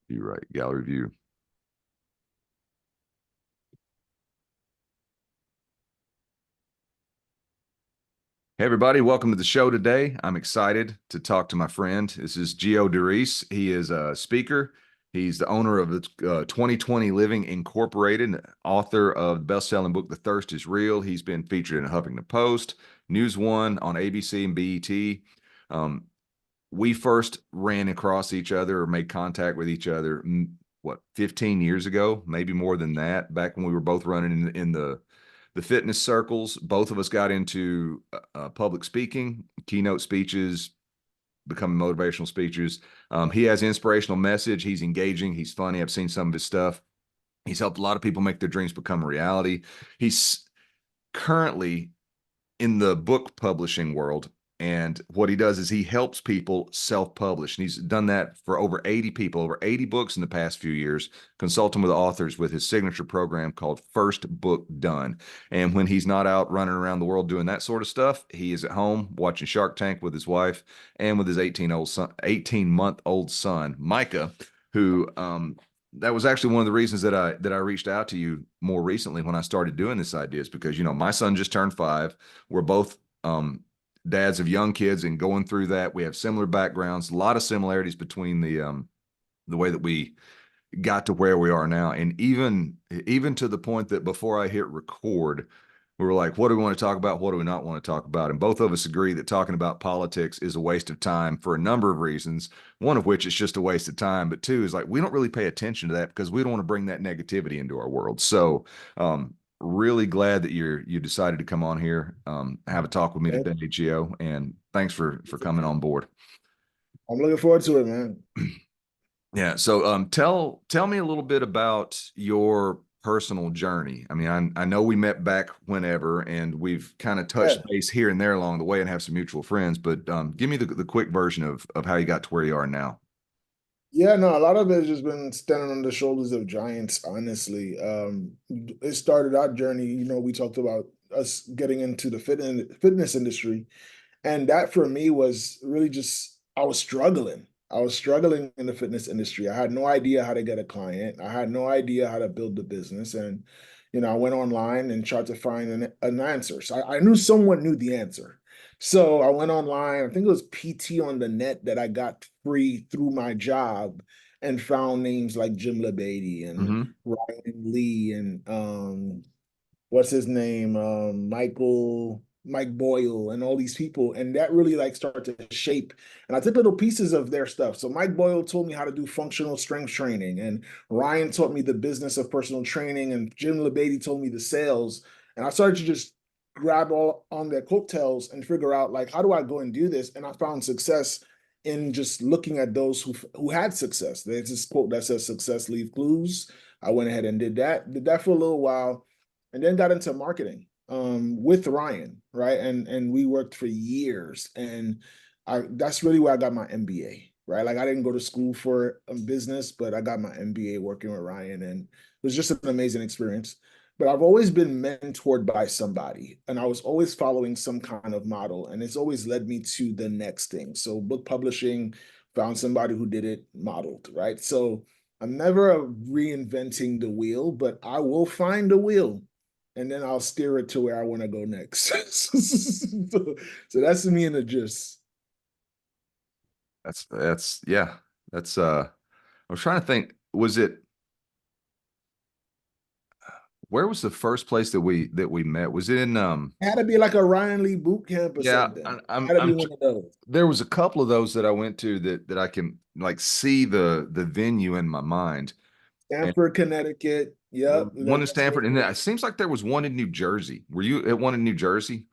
You're right. Gallery view. Hey, everybody. Welcome to the show today. I'm excited to talk to my friend. This is Geo Derice. He is a speaker. He's the owner of the 2020 Living Incorporated, author of the best-selling book, The Thirst is Real. He's been featured in Huffington Post, News One, on ABC and BET. We first ran across each other or made contact with each other, 15 years ago, maybe more than that, back when we were both running in the fitness circles. Both of us got into public speaking, keynote speeches, becoming motivational speakers. He has inspirational message. He's engaging. He's funny. I've seen some of his stuff. He's helped a lot of people make their dreams become a reality. He's currently in the book publishing world. And what he does is he helps people self-publish. And he's done that for over 80 people, over 80 books in the past few years, consulting with authors with his signature program called First Book Done. And when he's not out running around the world doing that sort of stuff, he is at home watching Shark Tank with his wife and with his 18-month-old son, Micah, who that was actually one of the reasons that I reached out to you more recently when I started doing this idea, is because, my son just turned 5. We're both dads of young kids and going through that. We have similar backgrounds, a lot of similarities between the way that we got to where we are now. And even to the point that before I hit record, we were like, what do we want to talk about? What do we not want to talk about? And both of us agree that talking about politics is a waste of time for a number of reasons. One of which is just a waste of time. But two is like, we don't really pay attention to that because we don't want to bring that negativity into our world. So, really glad that you decided to come on here, have a talk with me today, Geo, and thanks for coming on board. I'm looking forward to it, man. Yeah. So tell me a little bit about your personal journey. I mean, I know we met back whenever, and we've kind of touched base here and there along the way and have some mutual friends, but give me the quick version of how you got to where you are now. Yeah, no, a lot of it has just been standing on the shoulders of giants, honestly. It started our journey, we talked about us getting into the fitness industry. And that for me was really just, I was struggling. I was struggling in the fitness industry. I had no idea how to get a client. I had no idea how to build the business. And, I went online and tried to find an answer. So I knew someone knew the answer. So I went online, I think it was PT on the net that I got free through my job, and found names like Jim LeBady and Ryan Lee and what's his name? Mike Boyle and all these people. And that really like started to shape. And I took little pieces of their stuff. So Mike Boyle told me how to do functional strength training. And Ryan taught me the business of personal training. And Jim LeBady told me the sales. And I started to just grab all on their coattails and figure out like, how do I go and do this? And I found success in just looking at those who had success. There's this quote that says, "Success leave clues." I went ahead and did that for a little while, and then got into marketing with Ryan, right? And we worked for years, and that's really where I got my MBA, right? Like I didn't go to school for business, but I got my MBA working with Ryan, and it was just an amazing experience. But I've always been mentored by somebody, and I was always following some kind of model, and it's always led me to the next thing. So book publishing, found somebody who did it modeled, right? So I'm never reinventing the wheel, but I will find a wheel and then I'll steer it to where I want to go next. So that's me in the gist. That's yeah. That's I was trying to think, where was the first place that we met? Was it in It had to be like a Ryan Lee boot camp or yeah, something. It had to be one of those. there was a couple of those that I went to that I can like see the venue in my mind. And Stanford, Connecticut. Yep. one in Stanford, and it seems like there was one in New Jersey. Were you at one in New Jersey?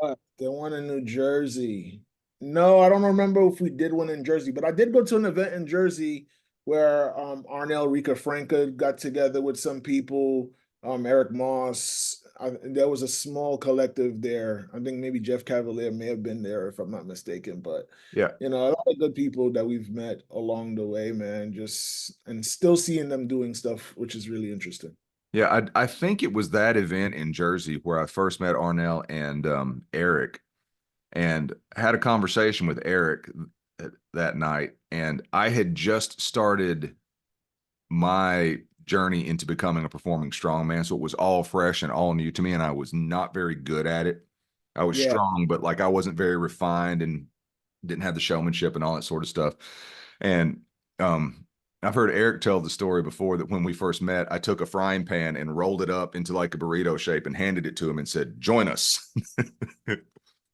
The one in New Jersey. No, I don't remember if we did one in Jersey, but I did go to an event in Jersey where Arnell Rika Franca got together with some people, Eric Moss. There was a small collective there. I think maybe Jeff Cavalier may have been there if I'm not mistaken, but Yeah. a lot of good people that we've met along the way, man, just and still seeing them doing stuff, which is really interesting. Yeah, I think it was that event in Jersey where I first met Arnell and Eric, and had a conversation with Eric that night. And I had just started my journey into becoming a performing strongman. So it was all fresh and all new to me, and I was not very good at it. I was Yeah. strong, but like I wasn't very refined and didn't have the showmanship and all that sort of stuff. And I've heard Eric tell the story before that when we first met, I took a frying pan and rolled it up into like a burrito shape and handed it to him and said, "Join us."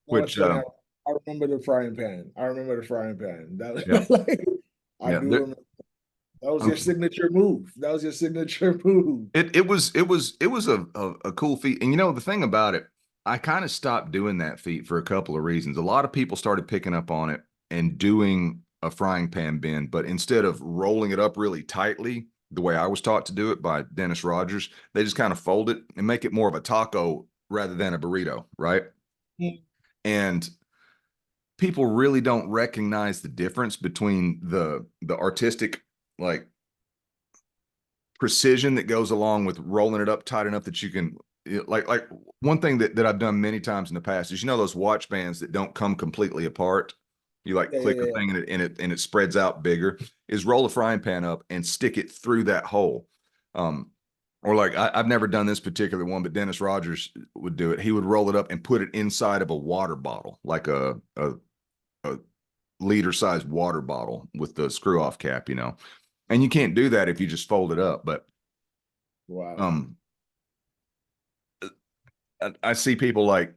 That was Which, funny. I remember the frying pan. I remember the frying pan. That yeah, was like, I yeah, do remember. That was your okay. signature move. That was your signature move. It was a cool feat. And you know, the thing about it, I kind of stopped doing that feat for a couple of reasons. A lot of people started picking up on it and doing a frying pan bend, but instead of rolling it up really tightly, the way I was taught to do it by Dennis Rogers, they just kind of fold it and make it more of a taco rather than a burrito, right? Mm. And people really don't recognize the difference between the artistic like precision that goes along with rolling it up tight enough that you can like one thing that I've done many times in the past is those watch bands that don't come completely apart. You like Yeah, yeah, click a yeah. thing and it spreads out bigger. Is roll a frying pan up and stick it through that hole. Um, or like I've never done this particular one, but Dennis Rogers would do it. He would roll it up and put it inside of a water bottle, like a liter sized water bottle with the screw off cap, and you can't do that if you just fold it up. But Wow. um, I see people like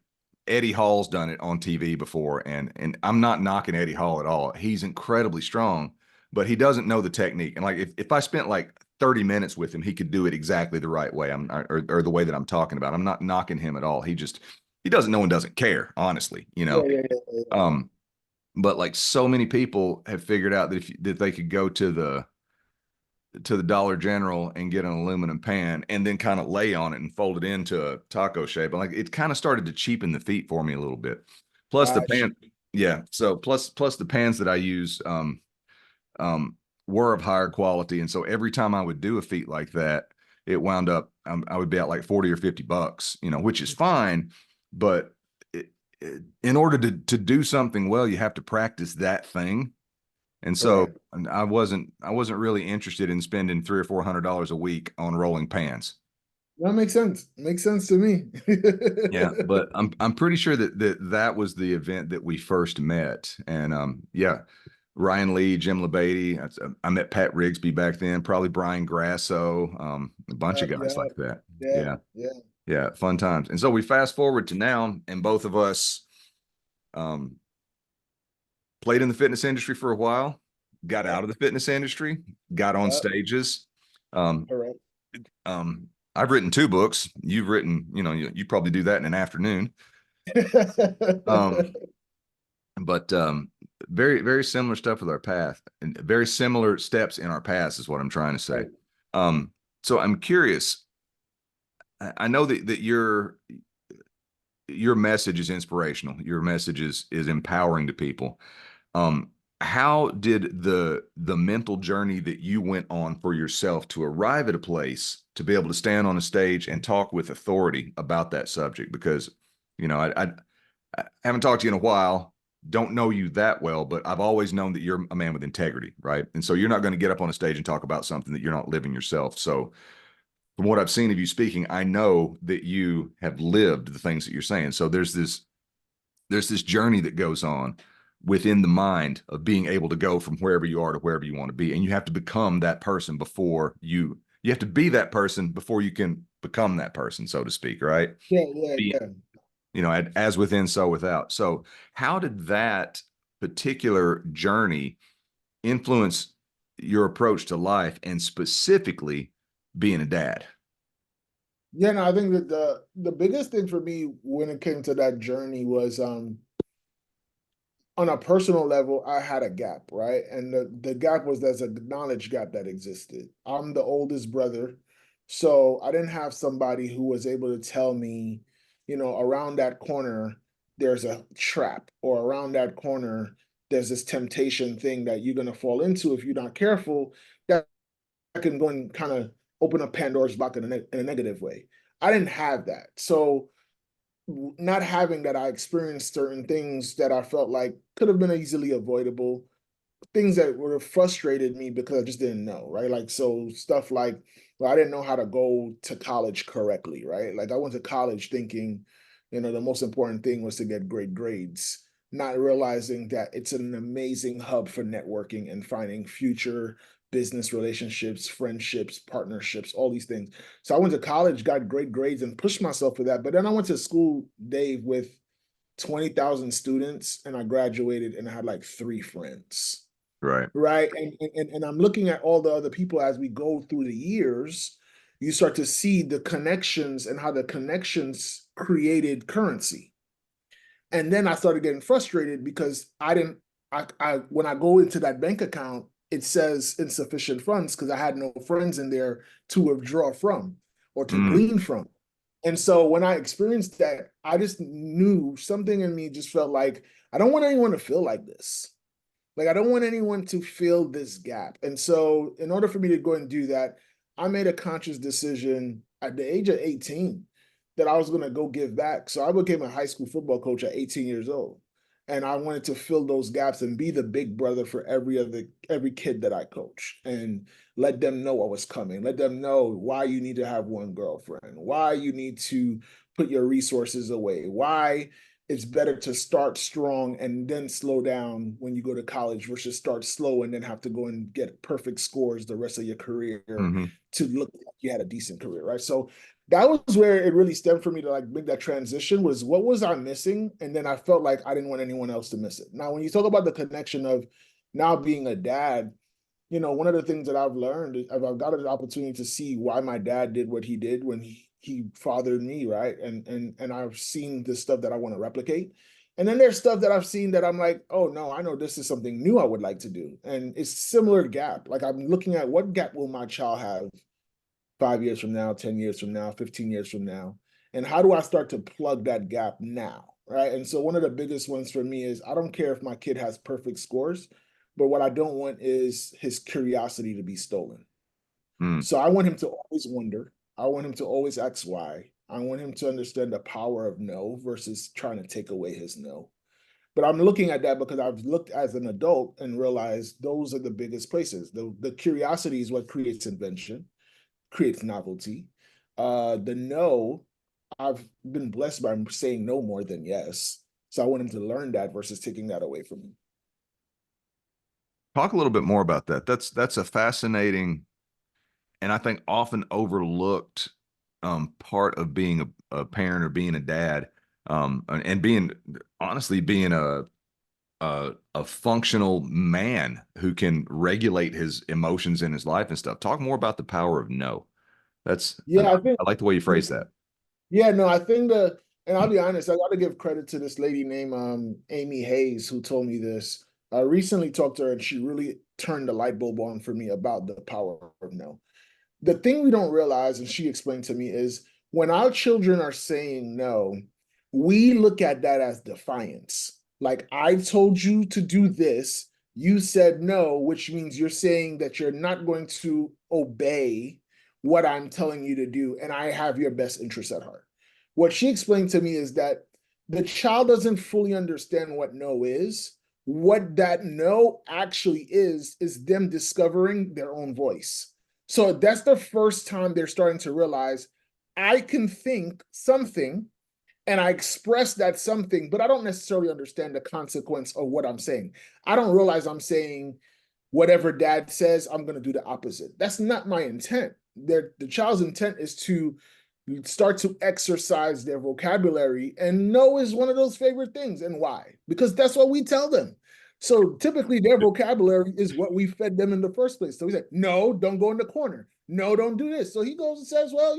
Eddie Hall's done it on TV before, and I'm not knocking Eddie Hall at all. He's incredibly strong, but he doesn't know the technique. And like if I spent like 30 minutes with him, he could do it exactly the right way. Or the way that I'm talking about. I'm not knocking him at all. He doesn't know and doesn't care, honestly, Yeah, yeah, yeah, yeah, yeah. Um, but like so many people have figured out that that they could go to the Dollar General and get an aluminum pan and then kind of lay on it and fold it into a taco shape. And like it kind of started to cheapen the feet for me a little bit. Plus the Gosh. pan, yeah. So plus the pans that I use um were of higher quality. And so every time I would do a feat like that, it wound up I would be at like 40 or $50, which is fine, but in order to do something well, you have to practice that thing. And so Correct. I wasn't really interested in spending $300 or $400 a week on rolling pans. That makes sense. Makes sense to me. Yeah, but I'm pretty sure that was the event that we first met. And yeah, Ryan Lee, Jim LeBady. I met Pat Rigsby back then, probably Brian Grasso, a bunch of Yeah, guys like that. yeah, Yeah, yeah. yeah, fun times. And so we fast forward to now, and both of us um, played in the fitness industry for a while, got Yeah, out of the fitness industry, got on yeah. stages. Um, Correct. I've written two books. You've written, you probably do that in an afternoon. Um, but very, very similar stuff with our path and very similar steps in our past is what I'm trying to say. Right. Um, so I'm curious. I know that your message is inspirational. Your message is empowering to people. Um, how did the mental journey that you went on for yourself to arrive at a place to be able to stand on a stage and talk with authority about that subject? Because I haven't talked to you in a while, don't know you that well, but I've always known that you're a man with integrity, right? And so you're not going to get up on a stage and talk about something that you're not living yourself. So from what I've seen of you speaking, I know that you have lived the things that you're saying. So there's this journey that goes on within the mind of being able to go from wherever you are to wherever you want to be, and you have to become that person before you have to be that person before you can become that person, so to speak, right? Yeah, yeah, Be, yeah. as within, so without. So how did that particular journey influence your approach to life and specifically being a dad? Yeah, no, I think that the biggest thing for me when it came to that journey was on a personal level, I had a gap, right? And the gap was there's a knowledge gap that existed. I'm the oldest brother, so I didn't have somebody who was able to tell me, around that corner, there's a trap, or around that corner, there's this temptation thing that you're gonna fall into if you're not careful, that can go and kind of open up Pandora's box in a negative way. I didn't have that. So not having that, I experienced certain things that I felt like could have been easily avoidable. things that would have frustrated me because I just didn't know, right? Like, so stuff like, well, I didn't know how to go to college correctly, right? Like, I went to college thinking, the most important thing was to get great grades, not realizing that it's an amazing hub for networking and finding future business relationships, friendships, partnerships, all these things. So I went to college, got great grades, and pushed myself for that. But then I went to school, Dave, with 20,000 students, and I graduated and I had like three friends, Right. right? And I'm looking at all the other people as we go through the years. You start to see the connections and how the connections created currency. And then I started getting frustrated because I didn't, I when I go into that bank account, it says insufficient funds because I had no friends in there to withdraw from or to Mm, glean from. And so when I experienced that, I just knew something in me just felt like I don't want anyone to feel like this. Like, I don't want anyone to fill this gap. And so, in order for me to go and do that, I made a conscious decision at the age of 18 that I was going to go give back. So, I became a high school football coach at 18 years old. And I wanted to fill those gaps and be the big brother for every kid that I coach and let them know what was coming. Let them know why you need to have one girlfriend, why you need to put your resources away, why it's better to start strong and then slow down when you go to college versus start slow and then have to go and get perfect scores the rest of your career hmm. to look like you had a decent career, right? So that was where it really stemmed for me to like make that transition was what was I missing? And then I felt like I didn't want anyone else to miss it. Now, when you talk about the connection of now being a dad, one of the things that I've learned is I've got an opportunity to see why my dad did what he did when he fathered me, right? And I've seen the stuff that I want to replicate. And then there's stuff that I've seen that I'm like, oh no, I know this is something new I would like to do. And it's similar gap. Like I'm looking at what gap will my child have 5 years from now, 10 years from now, 15 years from now? And how do I start to plug that gap now? Right. And so one of the biggest ones for me is I don't care if my kid has perfect scores, but what I don't want is his curiosity to be stolen. Mm. So I want him to always wonder. I want him to always ask why. I want him to understand the power of no versus trying to take away his no. But I'm looking at that because I've looked as an adult and realized those are the biggest places. The curiosity is what creates invention, creates novelty. The no, I've been blessed by saying no more than yes. So I want him to learn that versus taking that away from him. Talk a little bit more about that. That's a fascinating and I think often overlooked part of being a parent or being a dad, and being honestly being a functional man who can regulate his emotions in his life and stuff. Talk more about the power of no. That's Yeah, I think I like the way you phrase that. Yeah, no, I think and I'll be honest, I got to give credit to this lady named Amy Hayes who told me this. I recently talked to her and she really turned the light bulb on for me about the power of no. The thing we don't realize, and she explained to me, is when our children are saying no, we look at that as defiance. Like, I told you to do this, you said no, which means you're saying that you're not going to obey what I'm telling you to do, and I have your best interest at heart. What she explained to me is that the child doesn't fully understand what no is. What that no actually is them discovering their own voice. So that's the first time they're starting to realize I can think something and I express that something, but I don't necessarily understand the consequence of what I'm saying. I don't realize I'm saying whatever dad says, I'm going to do the opposite. That's not my intent. The child's intent is to start to exercise their vocabulary, and no is one of those favorite things. And why? Because that's what we tell them. So typically their vocabulary is what we fed them in the first place. So we say, no, don't go in the corner. No, don't do this. So he goes and says, well,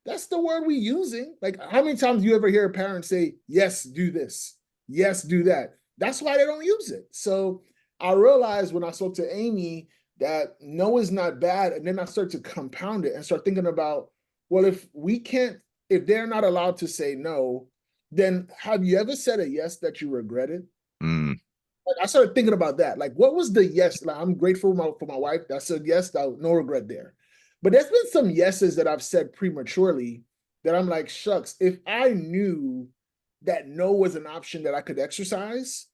that's the word we using. Like, how many times do you ever hear a parent say, yes, do this, yes, do that? That's why they don't use it. So I realized when I spoke to Amy that no is not bad. And then I start to compound it and start thinking about, well, if they're not allowed to say no, then have you ever said a yes that you regretted? Mm, Like, I started thinking about that. Like, what was the yes? Like, I'm grateful for my wife. That said yes, no regret there. But there's been some yeses that I've said prematurely that I'm like, shucks, if I knew that no was an option that I could exercise,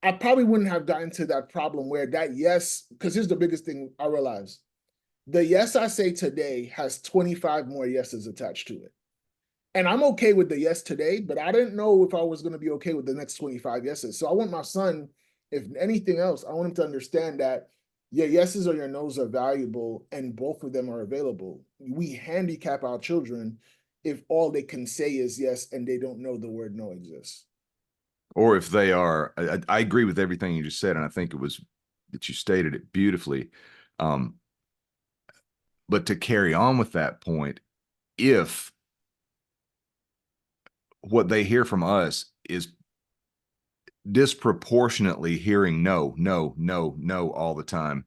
I probably wouldn't have gotten to that problem where that yes, because here's the biggest thing I realized. The yes I say today has 25 more yeses attached to it. And I'm okay with the yes today, but I didn't know if I was going to be okay with the next 25 yeses. So I want my son, if anything else, I want him to understand that your yeses or your nos are valuable and both of them are available. We handicap our children if all they can say is yes and they don't know the word no exists. Or if they are, I agree with everything you just said, and I think it was that you stated it beautifully. Um, but to carry on with that point, if what they hear from us is disproportionately hearing no, no, no, no all the time,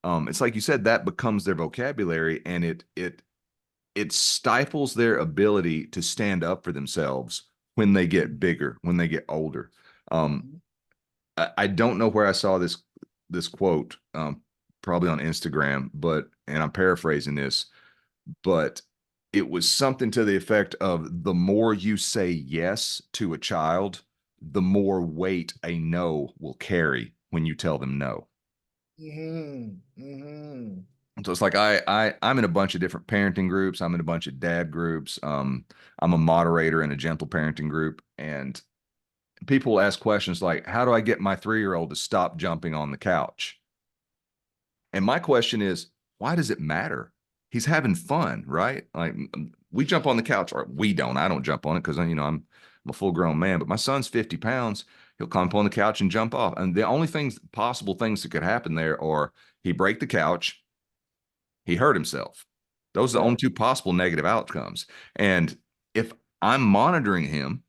it's like you said, that becomes their vocabulary, and it stifles their ability to stand up for themselves when they get bigger, when they get older. Um, I don't know where I saw this quote, probably on Instagram, but and I'm paraphrasing this, but it was something to the effect of the more you say yes to a child, the more weight a no will carry when you tell them no. Mm-hmm. Mm-hmm. So it's like I'm in a bunch of different parenting groups. I'm in a bunch of dad groups. I'm a moderator in a gentle parenting group, and people ask questions like, "How do I get my 3-year-old to stop jumping on the couch?" And my question is, why does it matter? He's having fun, right? Like we jump on the couch, or we don't. I don't jump on it because I'm a full grown man. But my son's 50 pounds. He'll climb up on the couch and jump off. And the only possible things that could happen there are he break the couch, he hurt himself. Those are the only Right. two possible negative outcomes. And if I'm monitoring him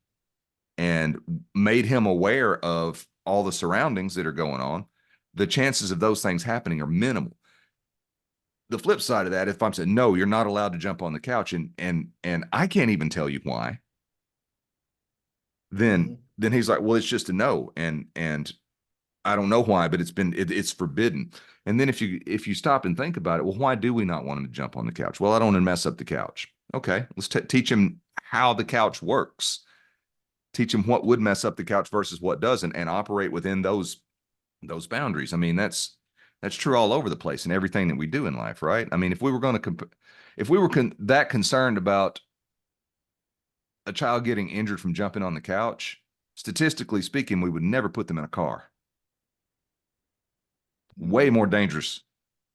and made him aware of all the surroundings that are going on, the chances of those things happening are minimal. The flip side of that, if I'm saying no, you're not allowed to jump on the couch, and I can't even tell you why, then Mm-hmm. then he's like, well, it's just a no, and I don't know why, but it's forbidden. And then if you stop and think about it, well, why do we not want him to jump on the couch? Well, I don't want to mess up the couch. Okay, let's teach him how the couch works. Teach him what would mess up the couch versus what doesn't, and operate within those boundaries. I mean, that's true all over the place in everything that we do in life, right? I mean, if we were going to if we were that concerned about a child getting injured from jumping on the couch, statistically speaking, we would never put them in a car. Way more Mm-hmm. dangerous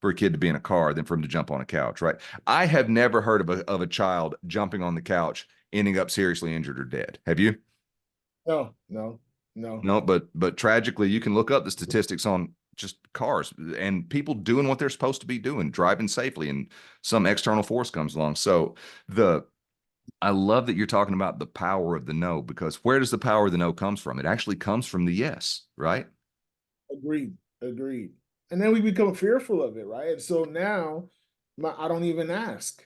for a kid to be in a car than for him to jump on a couch, right? I have never heard of a child jumping on the couch ending up seriously injured or dead. Have you? No, no, no. No, but tragically, you can look up the statistics on just cars and people doing what they're supposed to be doing, driving safely, and some external force comes along. So the I love that you're talking about the power of the no, because where does the power of the no comes from? It actually comes from the yes, right? Agreed. Agreed. And then we become fearful of it, right? And so now I don't even ask,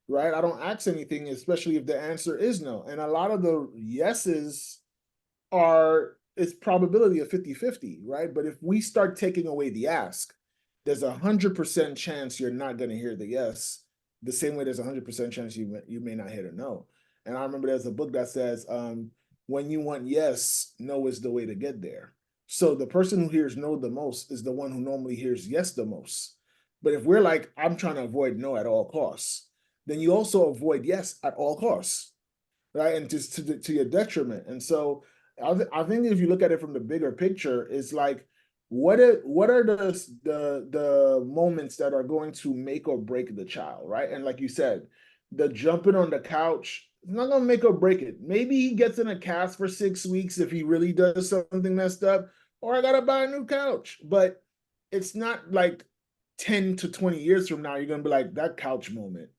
right? I don't ask anything, especially if the answer is no. And a lot of the yeses are it's probability of 50-50, right? But if we start taking away the ask, there's 100% chance you're not going to hear the yes. The same way there's 100% chance you may not hear the no. And I remember there's a book that says, when you want yes, no is the way to get there. So the person who hears no the most is the one who normally hears yes the most. But if we're like, I'm trying to avoid no at all costs, then you also avoid yes at all costs, right? And just to your detriment. And so I think if you look at it from the bigger picture, it's like what are the moments that are going to make or break the child, right? And like you said, the jumping on the couch is not gonna make or break it. Maybe he gets in a cast for 6 weeks if he really does something messed up, or I gotta buy a new couch. But it's not like 10 to 20 years from now, you're gonna be like that couch moment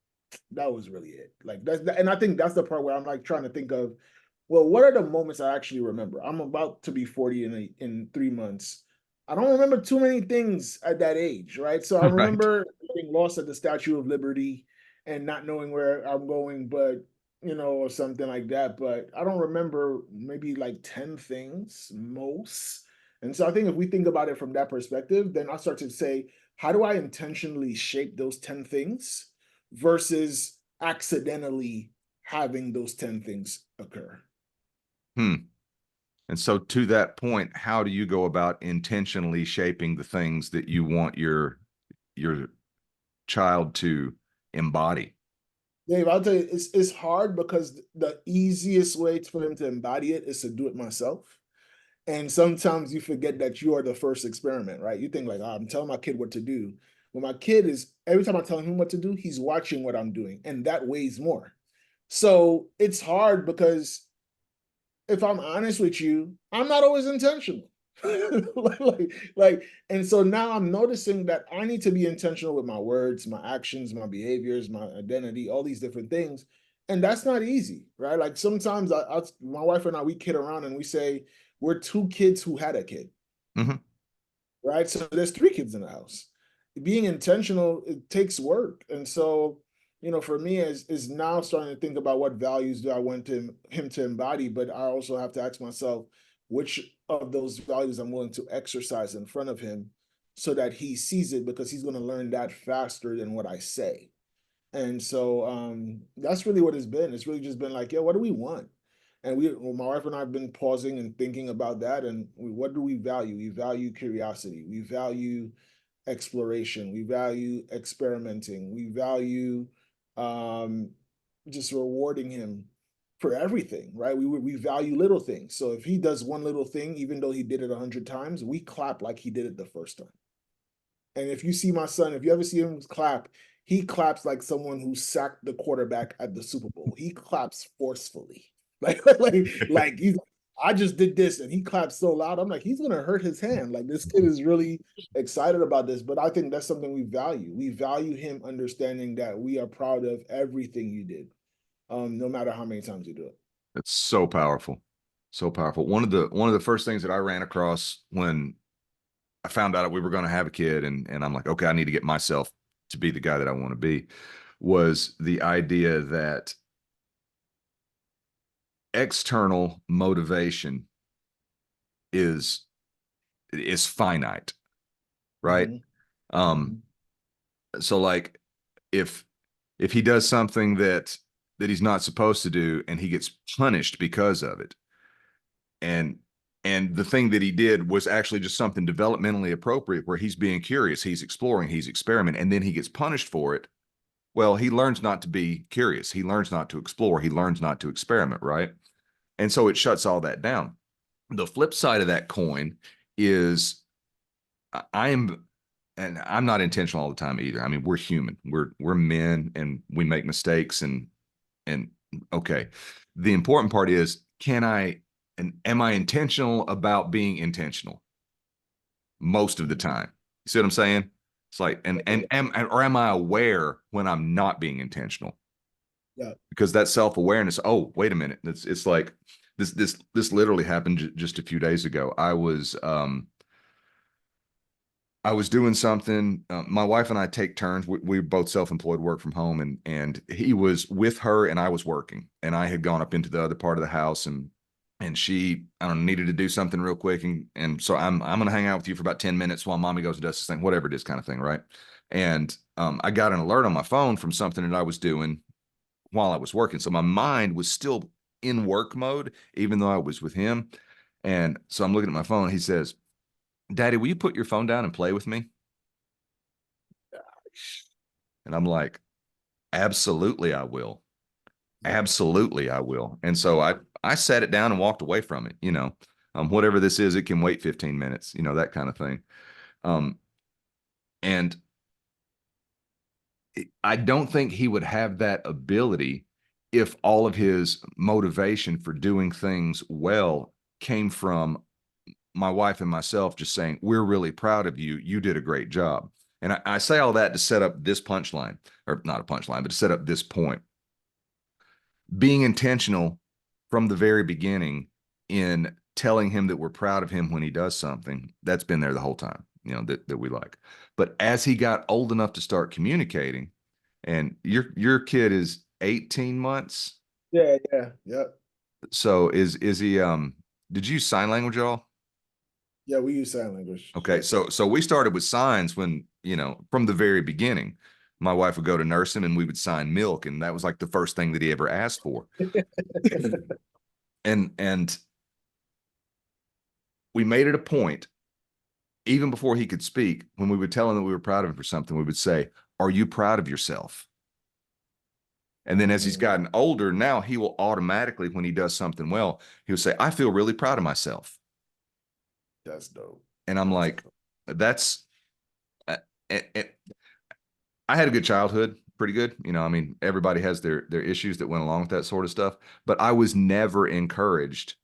that was really it. Like and I think that's the part where I'm like trying to think of, well, what are the moments I actually remember? I'm about to be 40 in 3 months. I don't remember too many things at that age, right? So I Right. remember getting lost at the Statue of Liberty and not knowing where I'm going, but or something like that. But I don't remember maybe like 10 things most. And so I think if we think about it from that perspective, then I start to say, how do I intentionally shape those 10 things versus accidentally having those 10 things occur? Hmm. And so to that point, how do you go about intentionally shaping the things that you want your child to embody? Dave, I'll tell you, it's hard because the easiest way for him to embody it is to do it myself. And sometimes you forget that you are the first experiment, right? You think like, oh, I'm telling my kid what to do. Well, my kid is every time I tell him what to do, he's watching what I'm doing, and that weighs more. So it's hard because if I'm honest with you, I'm not always intentional. And so now I'm noticing that I need to be intentional with my words, my actions, my behaviors, my identity, all these different things. And that's not easy, right? Like sometimes my wife and I, we kid around and we say we're two kids who had a kid, Mm-hmm. right? So there's three kids in the house. Being intentional, it takes work. And so, for me is now starting to think about what values do I want him to embody, but I also have to ask myself which of those values I'm willing to exercise in front of him so that he sees it because he's going to learn that faster than what I say. And so that's really what it's been. It's really just been like, yeah, what do we want? And my wife and I have been pausing and thinking about that. And what do we value? We value curiosity. We value exploration. We value experimenting. We value um, just rewarding him for everything, right? We value little things. So if he does one little thing, even though he did it 100 times, we clap like he did it the first time. And if you see my son, if you ever see him clap, he claps like someone who sacked the quarterback at the Super Bowl. He claps forcefully. Like he's I just did this and he claps so loud. I'm like, he's gonna hurt his hand. Like this kid is really excited about this. But I think that's something we value. We value him understanding that we are proud of everything you did, no matter how many times you do it. It's so powerful. So powerful. One of the first things that I ran across when I found out we were going to have a kid, and I'm like, okay, I need to get myself to be the guy that I want to be, was the idea that external motivation is is finite, right? Mm-hmm. Um, Mm-hmm. so like if he does something that he's not supposed to do and he gets punished because of it, and the thing that he did was actually just something developmentally appropriate where he's being curious, he's exploring, he's experimenting, and then he gets punished for it. Well, he learns not to be curious, he learns not to explore, he learns not to experiment, right? And so it shuts all that down. The flip side of that coin is I am, and I'm not intentional all the time either. I mean, we're human, we're men, and we make mistakes, and okay, the important part is, can I, and am I intentional about being intentional most of the time? You see what I'm saying? It's like, and am I aware when I'm not being intentional? Yeah. Because that self-awareness, oh, wait a minute, it's like this literally happened just a few days ago. I was doing something. My wife and I take turns. We both self-employed, work from home, and he was with her, and I was working. And I had gone up into the other part of the house, and she, I don't know, needed to do something real quick, and so I'm gonna hang out with you for about 10 minutes while mommy goes and does this thing, whatever it is, kind of thing, right? And I got an alert on my phone from something that I was doing while I was working, so my mind was still in work mode, even though I was with him. And so I'm looking at my phone. He says, Daddy, will you put your phone down and play with me? And I'm like, absolutely, I will. Absolutely, I will. And so I sat it down and walked away from it. Whatever this is, it can wait 15 minutes. That kind of thing. Um, and I don't think he would have that ability if all of his motivation for doing things well came from my wife and myself just saying, we're really proud of you. You did a great job. And I say all that to set up this punchline, or not a punchline, but to set up this point. Being intentional from the very beginning in telling him that we're proud of him when he does something, that's been there the whole time, that we like. But as he got old enough to start communicating, and your kid is 18 months. Yeah. Yeah. Yeah. So is he did you use sign language at all? Yeah. We use sign language. Okay, so we started with signs when, from the very beginning. My wife would go to nurse him and we would sign milk, and that was like the first thing that he ever asked for. And we made it a point, even before he could speak, when we would tell him that we were proud of him for something, we would say, "Are you proud of yourself?" And then as he's Mm, gotten older, now he will automatically, when he does something well, he'll say, "I feel really proud of myself." that's dope. And I'm That's like, that's, uh, I had a good childhood, pretty good. I mean, everybody has their issues that went along with that sort of stuff, but I was never encouraged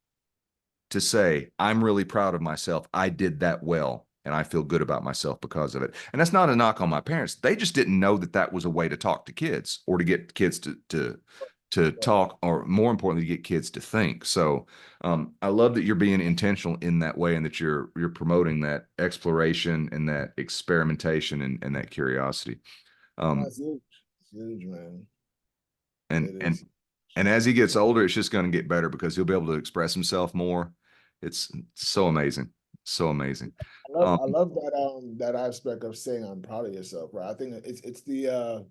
to say, "I'm really proud of myself. I did that well, and I feel good about myself because of it." And that's not a knock on my parents. They just didn't know that that was a way to talk to kids, or to get kids to talk, or more importantly, to get kids to think. So I love that you're being intentional in that way, and that you're promoting that exploration and that experimentation, and that curiosity. Um, That's huge. It's huge, man. and It and is. and as he gets older, it's just going to get better, because he'll be able to express himself more. It's so amazing, so amazing. I Um, love that that aspect of saying I'm proud of yourself, right? I think it's the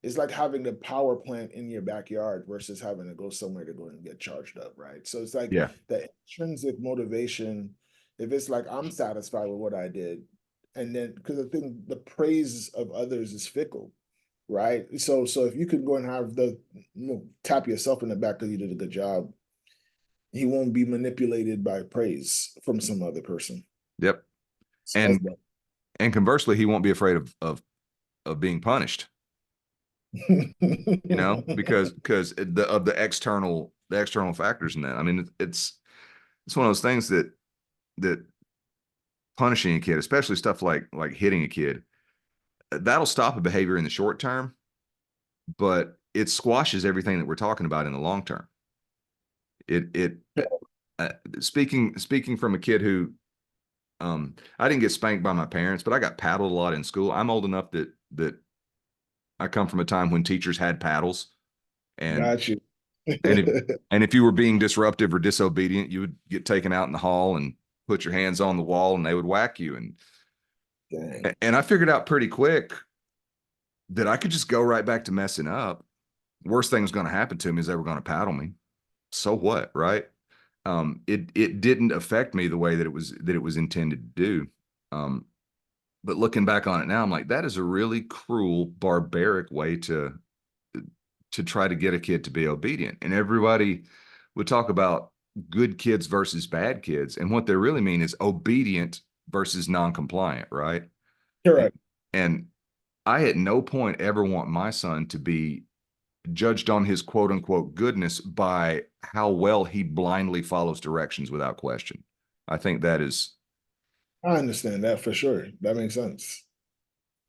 it's like having the power plant in your backyard versus having to go somewhere to go and get charged up, right? So it's like yeah, the intrinsic motivation. If it's like I'm satisfied with what I did, and then because I think the praise of others is fickle, right? So if you could go and have tap yourself in the back because you did a good job, he won't be manipulated by praise from some other person. yep. So that's And and conversely, he won't be afraid of being punished. Because the external factors in that. I mean, it's one of those things that punishing a kid, especially stuff like hitting a kid, that'll stop a behavior in the short term, but it squashes everything that we're talking about in the long term. It uh, speaking from a kid who, I didn't get spanked by my parents, but I got paddled a lot in school. I'm old enough that I come from a time when teachers had paddles, and got you. and if and if you were being disruptive or disobedient, you would get taken out in the hall and put your hands on the wall, and they would whack you. Dang. And I figured out pretty quick that I could just go right back to messing up. Worst thing was going to happen to me is they were going to paddle me. So what, right? It didn't affect me the way that it was intended to do. But looking back on it now, I'm like, that is a really cruel, barbaric way to try to get a kid to be obedient. And everybody would talk about good kids versus bad kids, and what they really mean is obedient versus non-compliant, right? And, Correct. and I at no point ever want my son to be judged on his quote unquote goodness by how well he blindly follows directions without question. I think that is, I understand that for sure. That makes sense.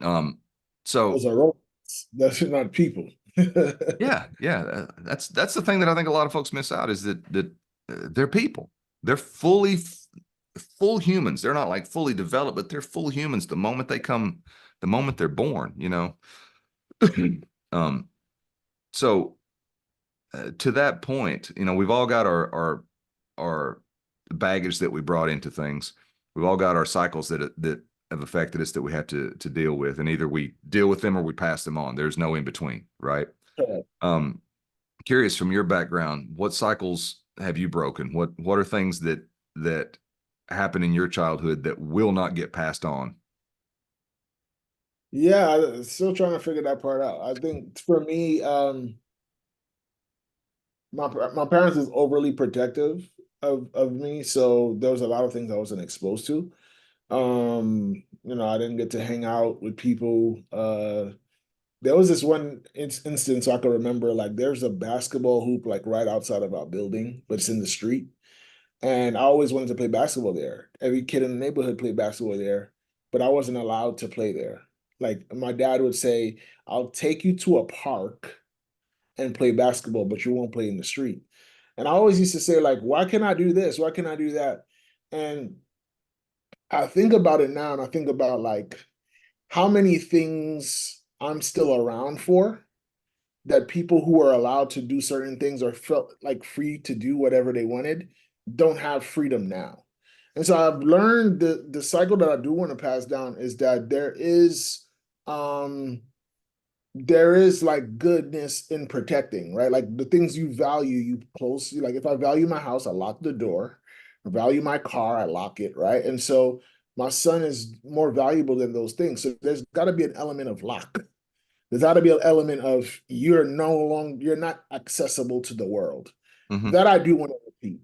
um so Those are robots. That's not people. yeah, yeah, that's the thing that I think a lot of folks miss out, is that they're people. They're full humans. They're not like fully developed, but they're full humans the moment they're born. um so to that point, we've all got our baggage that we brought into things. We've all got our cycles that have affected us that we have to deal with, and either we deal with them or we pass them on. There's no in between, right? Correct. Um, Curious, from your background, what cycles have you broken? What are things that happen in your childhood that will not get passed on? Yeah, still trying to figure that part out. I think for me, my parents was overly protective of me, so there was a lot of things I wasn't exposed to. I didn't get to hang out with people. There was this one instance I can remember, like there's a basketball hoop like right outside of our building, but it's in the street. And I always wanted to play basketball there. Every kid in the neighborhood played basketball there, but I wasn't allowed to play there. Like my dad would say, I'll take you to a park and play basketball, but you won't play in the street. And I always used to say, like, why can I do this? Why can I do that? And I think about it now and I think about like how many things I'm still around for that people who are allowed to do certain things or felt like free to do whatever they wanted don't have freedom now. And so I've learned the cycle that I do want to pass down is that there is like goodness in protecting, right? Like the things you value, you close. Like if I value my house, I lock the door, I value my car, I lock it, right? And so my son is more valuable than those things. So there's got to be an element of lock. There's got to be an element of you're not accessible to the world. Hmm. That I do want to repeat.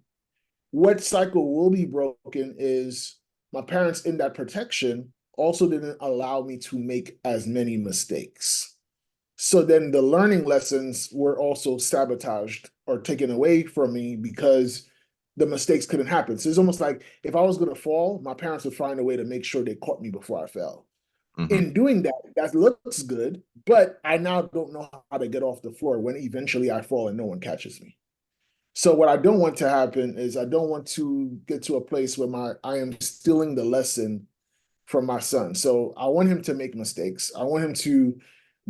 What cycle will be broken is my parents in that protection also didn't allow me to make as many mistakes. So then the learning lessons were also sabotaged or taken away from me because the mistakes couldn't happen. So it's almost like if I was going to fall, my parents would find a way to make sure they caught me before I fell. Hmm. In doing that, that looks good, but I now don't know how to get off the floor when eventually I fall and no one catches me. So what I don't want to happen is I don't want to get to a place where I am stealing the lesson from my son. So I want him to make mistakes. I want him to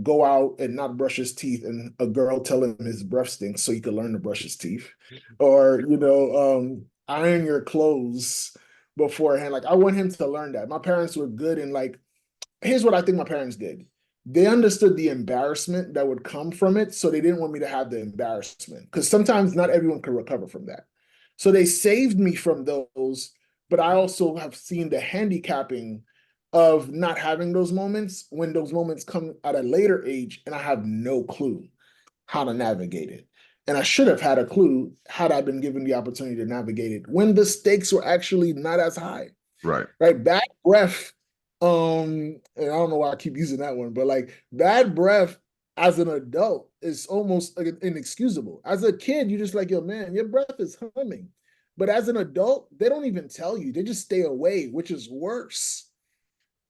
go out and not brush his teeth and a girl tell him his breath stinks so he can learn to brush his teeth. Or, iron your clothes beforehand. Like I want him to learn that. My parents were good in like, here's what I think my parents did. They understood the embarrassment that would come from it, so they didn't want me to have the embarrassment because sometimes not everyone can recover from that. So they saved me from those, but I also have seen the handicapping of not having those moments when those moments come at a later age and I have no clue how to navigate it. And I should have had a clue had I been given the opportunity to navigate it when the stakes were actually not as high, Right. right? Bad breath. And I don't know why I keep using that one, but like bad breath as an adult is almost like inexcusable. As a kid, you're just like, yo, man, your breath is humming. But as an adult, they don't even tell you. They just stay away, which is worse.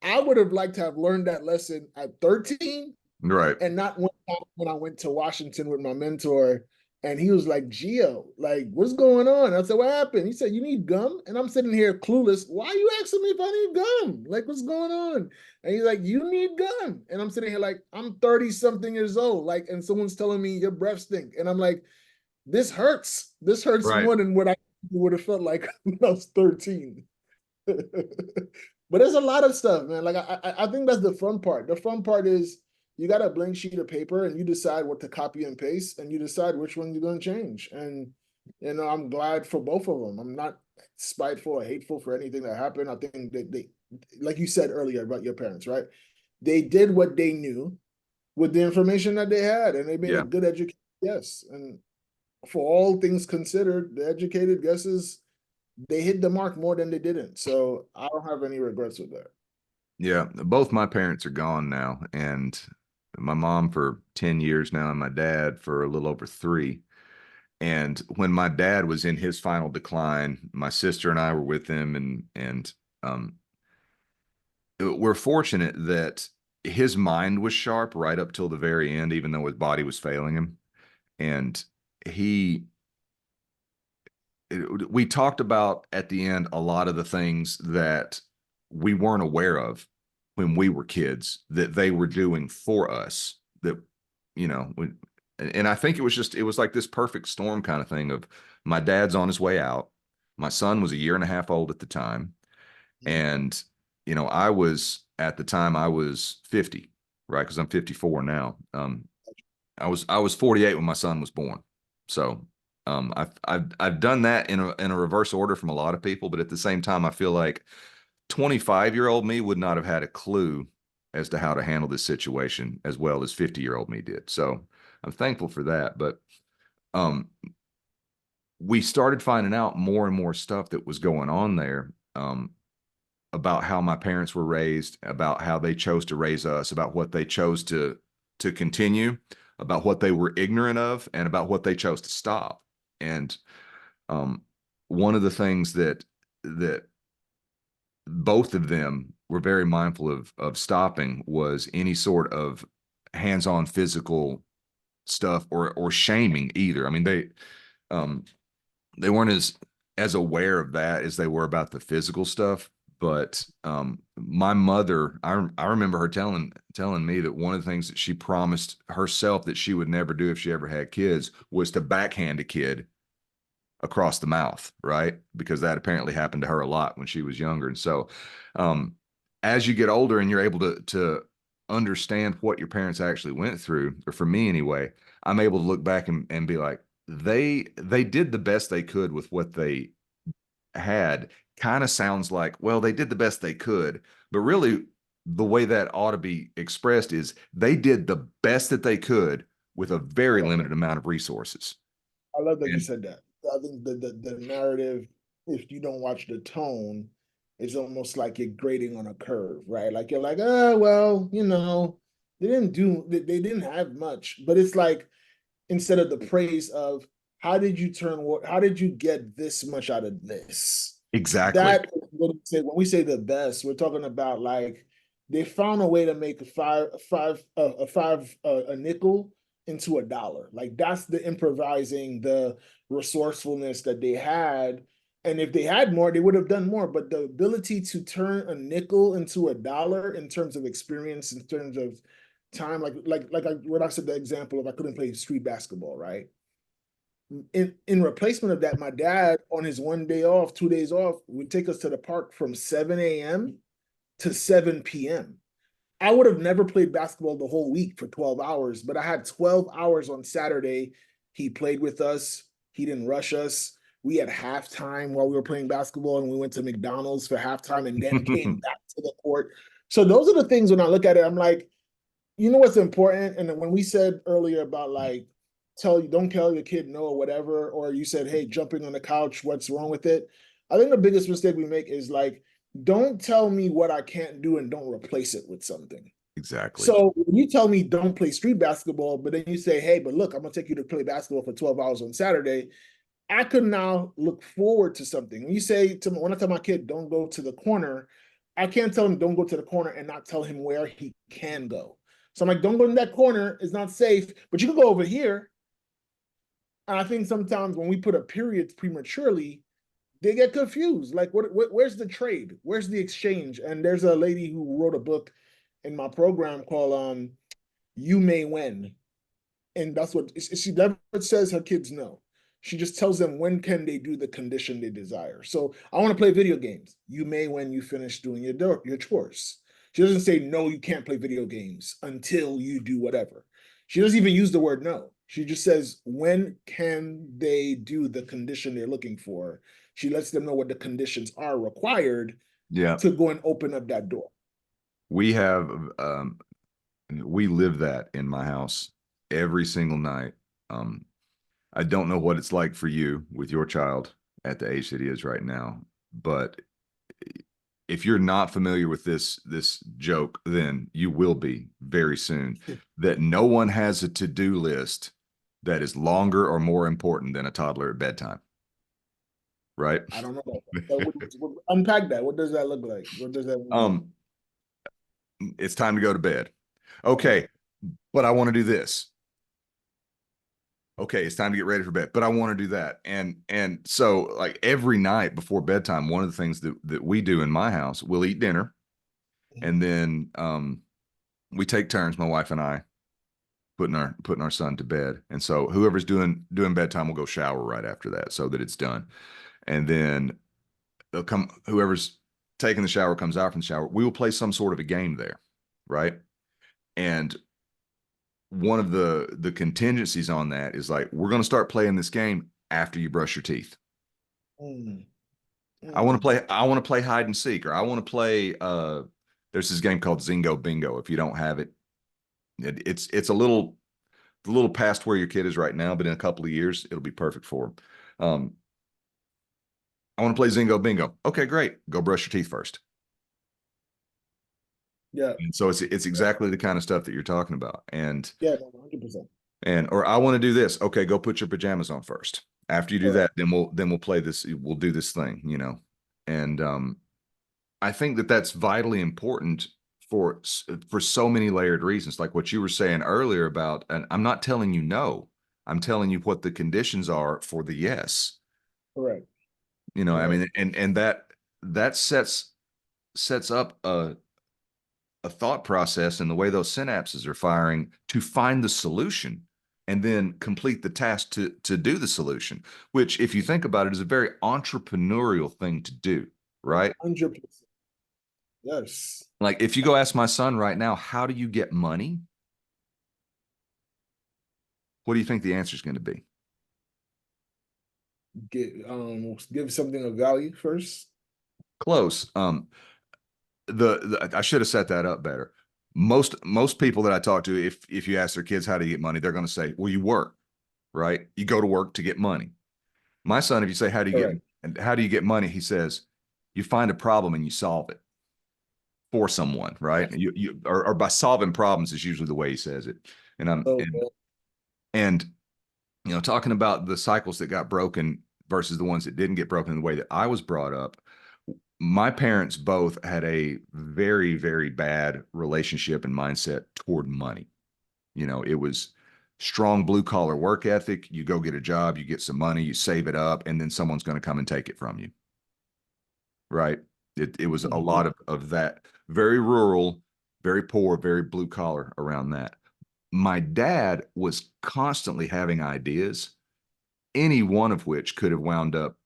I would have liked to have learned that lesson at 13 Right. and not when I went to Washington with my mentor, and he was like, Geo, like, what's going on? I said, what happened? He said, you need gum? And I'm sitting here clueless. Why are you asking me if I need gum? Like, what's going on? And he's like, you need gum. And I'm sitting here like, I'm 30 something years old. Like, and someone's telling me your breath stink. And I'm like, this hurts. This hurts Right. more than what I would have felt like when I was 13. But there's a lot of stuff, man. Like I think that's the fun part. The fun part is you got a blank sheet of paper and you decide what to copy and paste, and you decide which one you're going to change. And I'm glad for both of them. I'm not spiteful or hateful for anything that happened. I think they like you said earlier about your parents, right? They did what they knew with the information that they had, and they made a Yeah. good educated guess. And for all things considered, the educated guesses they hit the mark more than they didn't. So I don't have any regrets with that. Yeah. Both my parents are gone now, and my mom for 10 years now, and my dad for a little over 3. And when my dad was in his final decline, my sister and I were with him, and um, we're fortunate that his mind was sharp right up till the very end, even though his body was failing him. And he, we talked about at the end a lot of the things that we weren't aware of when we were kids that they were doing for us. That, you know, and I think it was like this perfect storm kind of thing of my dad's on his way out. My son was a year and a half old at the time. And, I was at the time I was 50, right? Because I'm 54 now. I was 48 when my son was born. So I've done that in a reverse order from a lot of people, but at the same time, I feel like 25-year-old me would not have had a clue as to how to handle this situation as well as 50-year-old me did. So I'm thankful for that. But um, we started finding out more and more stuff that was going on there. About how my parents were raised, about how they chose to raise us, about what they chose to continue, about what they were ignorant of, and about what they chose to stop. And um, one of the things that both of them were very mindful of stopping was any sort of hands-on physical stuff or shaming either. I mean, um, they weren't as aware of that as they were about the physical stuff. But my mother, I remember her telling me that one of the things that she promised herself that she would never do if she ever had kids was to backhand a kid across the mouth, right? Because that apparently happened to her a lot when she was younger. And so, um, as you get older and you're able to understand what your parents actually went through, or for me anyway, I'm able to look back and be like, they did the best they could with what they had kind of sounds like, well, they did the best they could, but really the way that ought to be expressed is they did the best that they could with a very limited amount of resources. I love that you And said that. I think the narrative, if you don't watch the tone, is almost like you're grading on a curve, right? Like you're like, oh well, they didn't have much, but it's like instead of the praise of how did you get this much out of this? exactly. That when we say the best, we're talking about like they found a way to make a nickel into $1. Like that's the improvising, the resourcefulness that they had. And if they had more, they would have done more. But the ability to turn a nickel into $1 in terms of experience, in terms of time, when I said the example of I couldn't play street basketball, right? In replacement of that, my dad on his 1 day off, 2 days off, would take us to the park from 7 a.m. to 7 p.m. I would have never played basketball the whole week for 12 hours, but I had 12 hours on Saturday. He played with us. He didn't rush us. We had halftime while we were playing basketball, and we went to McDonald's for halftime and then came back to the court. So those are the things when I look at it, I'm like, you know what's important? And when we said earlier about like don't tell your kid no or whatever, or you said, hey, jumping on the couch, what's wrong with it? I think the biggest mistake we make is like, don't tell me what I can't do and don't replace it with something. Exactly. So when you tell me don't play street basketball, but then you say, hey, but look, I'm gonna take you to play basketball for 12 hours on Saturday. I could now look forward to something. When you say to me, when I tell my kid, don't go to the corner, I can't tell him don't go to the corner and not tell him where he can go. So I'm like, don't go in that corner, it's not safe, but you can go over here. And I think sometimes when we put a period prematurely, they get confused. Like, where's the trade? Where's the exchange? And there's a lady who wrote a book in my program called You May Win. And that's what she never says her kids no. She just tells them when can they do the condition they desire. So I want to play video games. You may when you finish doing your chores. She doesn't say no, you can't play video games until you do whatever. She doesn't even use the word no. She just says when can they do the condition they're looking for. She lets them know what the conditions are required Yeah. to go and open up that door. We have we live that in my house every single night. Um, I don't know what it's like for you with your child at the age that he is right now, but if you're not familiar with this joke, then you will be very soon. That no one has a to-do list that is longer or more important than a toddler at bedtime, right? I don't know. Unpack that. What does that look like? What does that mean? um, it's time to go to bed. Okay. Okay, but I want to do this. Okay, it's time to get ready for bed, but I want to do that. And so like every night before bedtime, one of the things that we do in my house, we'll eat dinner, and then we take turns, my wife and I, putting our son to bed. And so whoever's doing bedtime will go shower right after that so that it's done. And then they'll come, whoever's taking the shower comes out from the shower, we will play some sort of a game there, right? And one of the contingencies on that is like, we're going to start playing this game after you brush your teeth. Mm, mm. I want to play hide and seek, or I want to play there's this game called Zingo Bingo. If you don't have it, it's a little past where your kid is right now, but in a couple of years it'll be perfect for them. I want to play Zingo Bingo. Okay, great. Go brush your teeth first. Yeah. And so it's exactly the kind of stuff that you're talking about. Yeah, 100%. And or I want to do this. Okay, go put your pajamas on first. After you do Correct. that, then we'll play this. We'll do this thing, you know. And I think that that's vitally important for so many layered reasons, like what you were saying earlier about. And I'm not telling you no. I'm telling you what the conditions are for the yes. Correct. You know, I Correct. mean, and that sets up a thought process and the way those synapses are firing to find the solution and then complete the task to do the solution, which if you think about it is a very entrepreneurial thing to do, right? 100%. Yes. Like if you go ask my son right now, how do you get money? What do you think the answer is going to be? give something of value first? Close. The I should have set that up better. Most people that I talk to, if you ask their kids how to get money, they're going to say, "Well, you work, right? You go to work to get money." My son, if you say, Correct. how do you get money?" He says, "You find a problem and you solve it for someone, right? That's Or by solving problems is usually the way he says it." And I'm so good. and talking about the cycles that got broken versus the ones that didn't get broken in the way that I was brought up. My parents both had a very, very bad relationship and mindset toward money. It was strong blue collar work ethic. You go get a job, you get some money, you save it up, and then someone's going to come and take it from you. Right. It was a Mhm. lot of that, very rural, very poor, very blue collar around that. My dad was constantly having ideas, any one of which could have wound up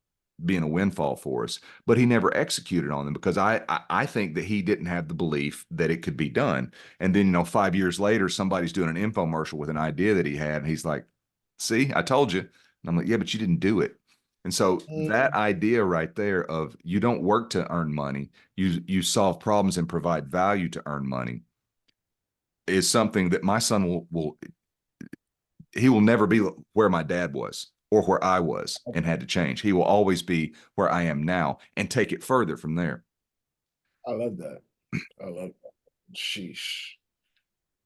being a windfall for us, but he never executed on them because I think that he didn't have the belief that it could be done. And then 5 years later, somebody's doing an infomercial with an idea that he had, and he's like, "See, I told you." And I'm like, "Yeah, but you didn't do it." And so that idea right there of you don't work to earn money, you solve problems and provide value to earn money is something that my son will he will never be where my dad was or where I was and had to change. He will always be where I am now and take it further from there. I love that. I love that. Sheesh.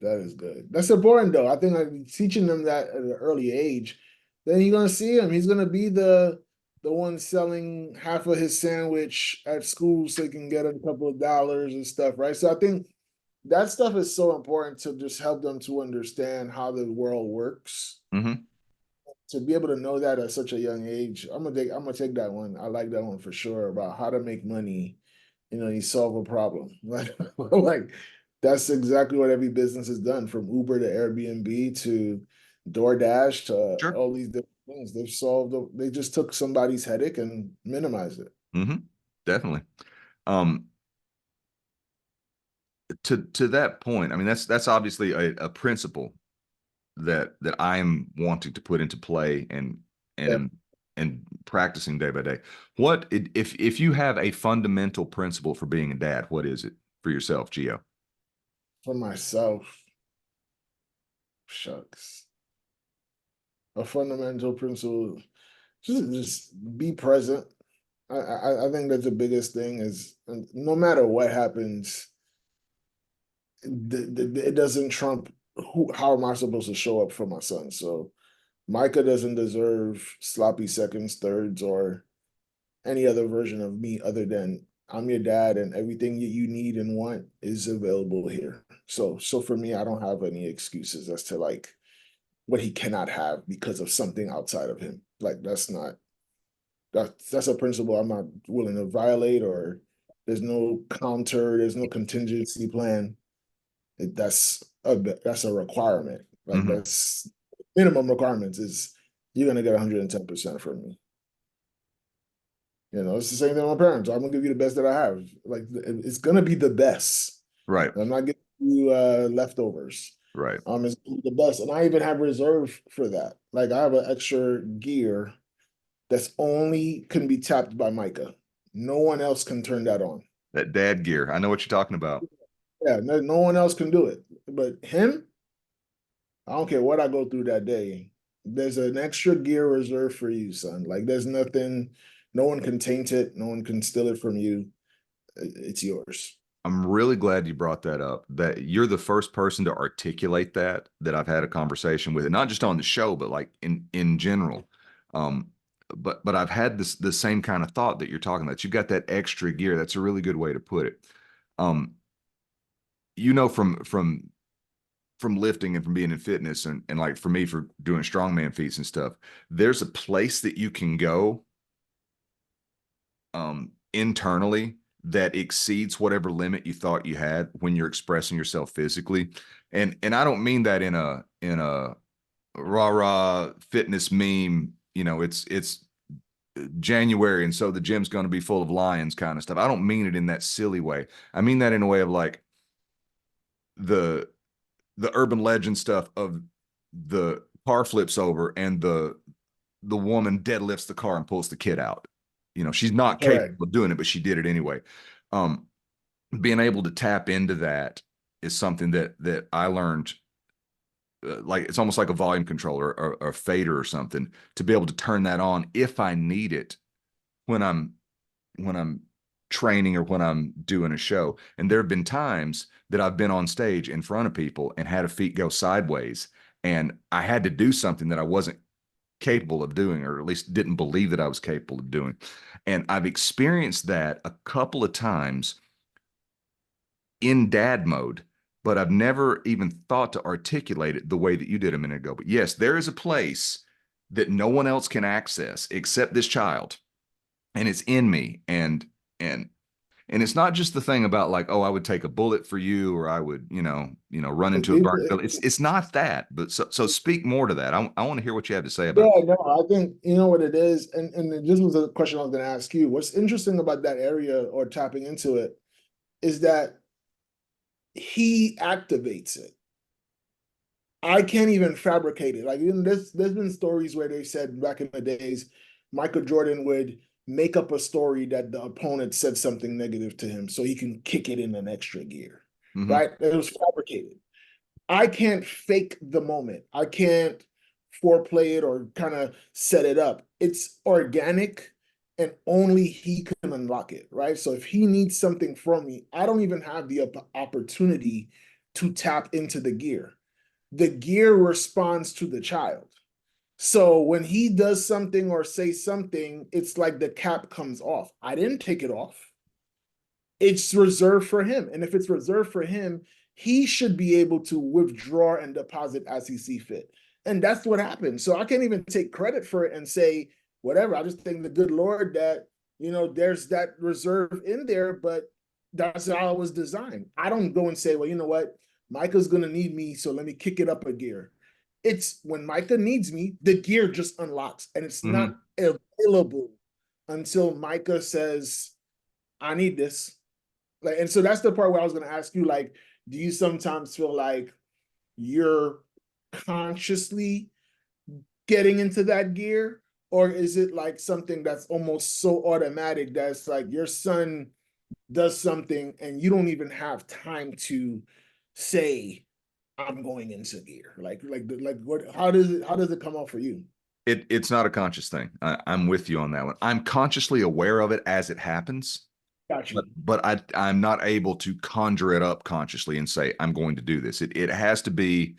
That is good. That's important though. I think like teaching them that at an early age, then you're gonna see him. He's gonna be the one selling half of his sandwich at school so he can get a couple of dollars and stuff, right? So I think that stuff is so important to just help them to understand how the world works. Mm-hmm. To be able to know that at such a young age, I'm gonna take that one. I like that one for sure about how to make money. You solve a problem. Like that's exactly what every business has done, from Uber to Airbnb to DoorDash to Sure. all these different things. They just took somebody's headache and minimized it. Mm-hmm. Definitely. Um, to that point, I mean that's obviously a principle that I am wanting to put into play Yeah, and and practicing day by day. What if you have a fundamental principle for being a dad, what is it for yourself, Gio? for myself, shucks. A fundamental principle, just be present. I think that's the biggest thing is no matter what happens, it doesn't trump how am I supposed to show up for my son. So Micah doesn't deserve sloppy seconds, thirds, or any other version of me other than I'm your dad and everything that you need and want is available here. So for me, I don't have any excuses as to like what he cannot have because of something outside of him. Like that's a principle I'm not willing to violate, or there's no counter, there's no contingency plan. That's a requirement. Like Mm-hmm. that's minimum requirements is you're gonna get 110% from me. It's the same thing with my parents. I'm gonna give you the best that I have. Like it's gonna be the best. Right. I'm not giving you leftovers. Right. It's the best, and I even have reserve for that. Like I have an extra gear that's only can be tapped by Micah. No one else can turn that on. That dad gear. I know what you're talking about. Yeah, no one else can do it. But him, I don't care what I go through that day. There's an extra gear reserved for you, son. Like there's nothing, no one can taint it, no one can steal it from you. It's yours. I'm really glad you brought that up. That you're the first person to articulate that I've had a conversation with, and not just on the show, but like in general. Um, but I've had the same kind of thought that you're talking about. You got that extra gear. That's a really good way to put it. Um, from lifting and from being in fitness and like for me for doing strongman feats and stuff, there's a place that you can go internally that exceeds whatever limit you thought you had when you're expressing yourself physically. And I don't mean that in a rah rah fitness meme. It's January and so the gym's going to be full of lions kind of stuff. I don't mean it in that silly way. I mean that in a way of like the the urban legend stuff of the car flips over and the woman deadlifts the car and pulls the kid out. She's not Correct. capable of doing it, but she did it anyway. Um, Being able to tap into that is something that I learned. Like it's almost like a volume controller or a fader or something to be able to turn that on if I need it when I'm training or when I'm doing a show. And there have been times that I've been on stage in front of people and had a feet go sideways, and I had to do something that I wasn't capable of doing, or at least didn't believe that I was capable of doing. And I've experienced that a couple of times in dad mode, but I've never even thought to articulate it the way that you did a minute ago. But yes, there is a place that no one else can access except this child, and it's in me. And it's not just the thing about like, oh, I would take a bullet for you, or I would, run into a burning building. It's not that. But so speak more to that. I want to hear what you have to say Yeah, about it. no, I think you know what it is, and this was a question I was going to ask you. What's interesting about that area or tapping into it is that he activates it. I can't even fabricate it. Like there's been stories where they said back in the days, Michael Jordan would make up a story that the opponent said something negative to him so he can kick it in an extra gear. Mm-hmm. Right? It was fabricated. I can't fake the moment. I can't foreplay it or kind of set it up. It's organic and only he can unlock it, right? So if he needs something from me, I don't even have the opportunity to tap into the gear. The gear responds to the child. So when he does something or say something, it's like the cap comes off. I didn't take it off. It's reserved for him. And if it's reserved for him, he should be able to withdraw and deposit as he see fit. And that's what happened. So I can't even take credit for it and say whatever. I just thank the good Lord that, there's that reserve in there, but that's how it was designed. I don't go and say, well, you know what? Micah's going to need me, so let me kick it up a gear. It's when Micah needs me, the gear just unlocks and it's Mm-hmm. not available until Micah says, I need this. Like, and so that's the part where I was going to ask you, like, do you sometimes feel like you're consciously getting into that gear? Or is it like something that's almost so automatic that's like your son does something and you don't even have time to say, I'm going into gear? Like what, how does it come out for you? It's not a conscious thing. I'm with you on that one. I'm consciously aware of it as it happens, Got but you. I'm not able to conjure it up consciously and say I'm going to do this. It has to be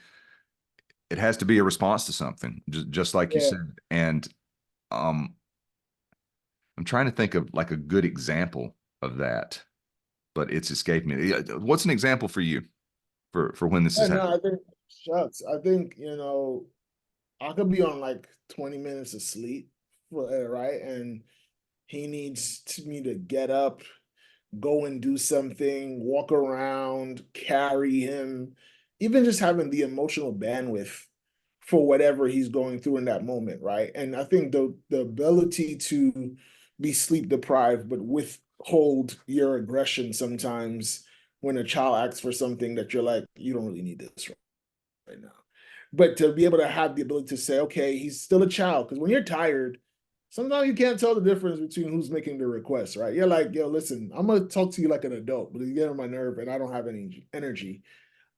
a response to something, just like you Yeah. said. And um, I'm trying to think of like a good example of that, but it's escaped me. What's an example for you for when this Yeah, has no, happened? I think, shucks, I think, I could be on like 20 minutes of sleep, right? And he needs me to get up, go and do something, walk around, carry him, even just having the emotional bandwidth for whatever he's going through in that moment, right? And I think the ability to be sleep deprived, but withhold your aggression sometimes when a child asks for something that you're like, you don't really need this right now. But to be able to have the ability to say, okay, he's still a child. Because when you're tired, sometimes you can't tell the difference between who's making the request, right? You're like, yo, listen, I'm gonna talk to you like an adult, but you get on my nerve and I don't have any energy.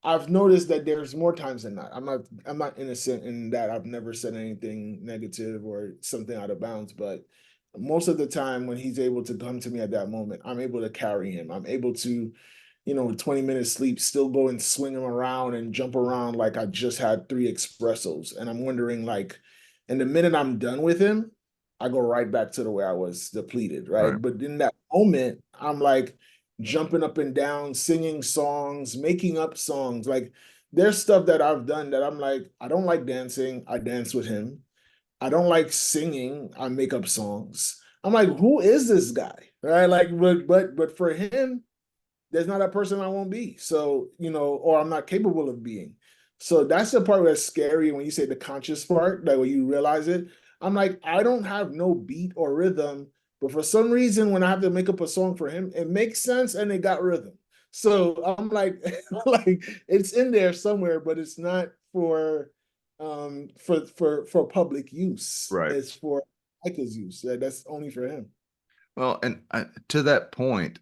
I've noticed that there's more times than not. I'm not innocent in that I've never said anything negative or something out of bounds, but most of the time when he's able to come to me at that moment, I'm able to carry him. I'm able to, 20 minutes sleep, still go and swing him around and jump around like I just had 3 espressos. And I'm wondering, like, and the minute I'm done with him, I go right back to the way I was depleted, Right. right? But in that moment, I'm like jumping up and down, singing songs, making up songs. Like there's stuff that I've done that I'm like, I don't like dancing. I dance with him. I don't like singing. I make up songs. I'm like, who is this guy? Right? Like, but for him, there's not a person I won't be. So, or I'm not capable of being. So that's the part that's scary when you say the conscious part, like when you realize it. I'm like, I don't have no beat or rhythm, but for some reason, when I have to make up a song for him, it makes sense and it got rhythm. So I'm like, like it's in there somewhere, but it's not for for public use. Right. It's for Micah's use. That's only for him. Well, and to that point,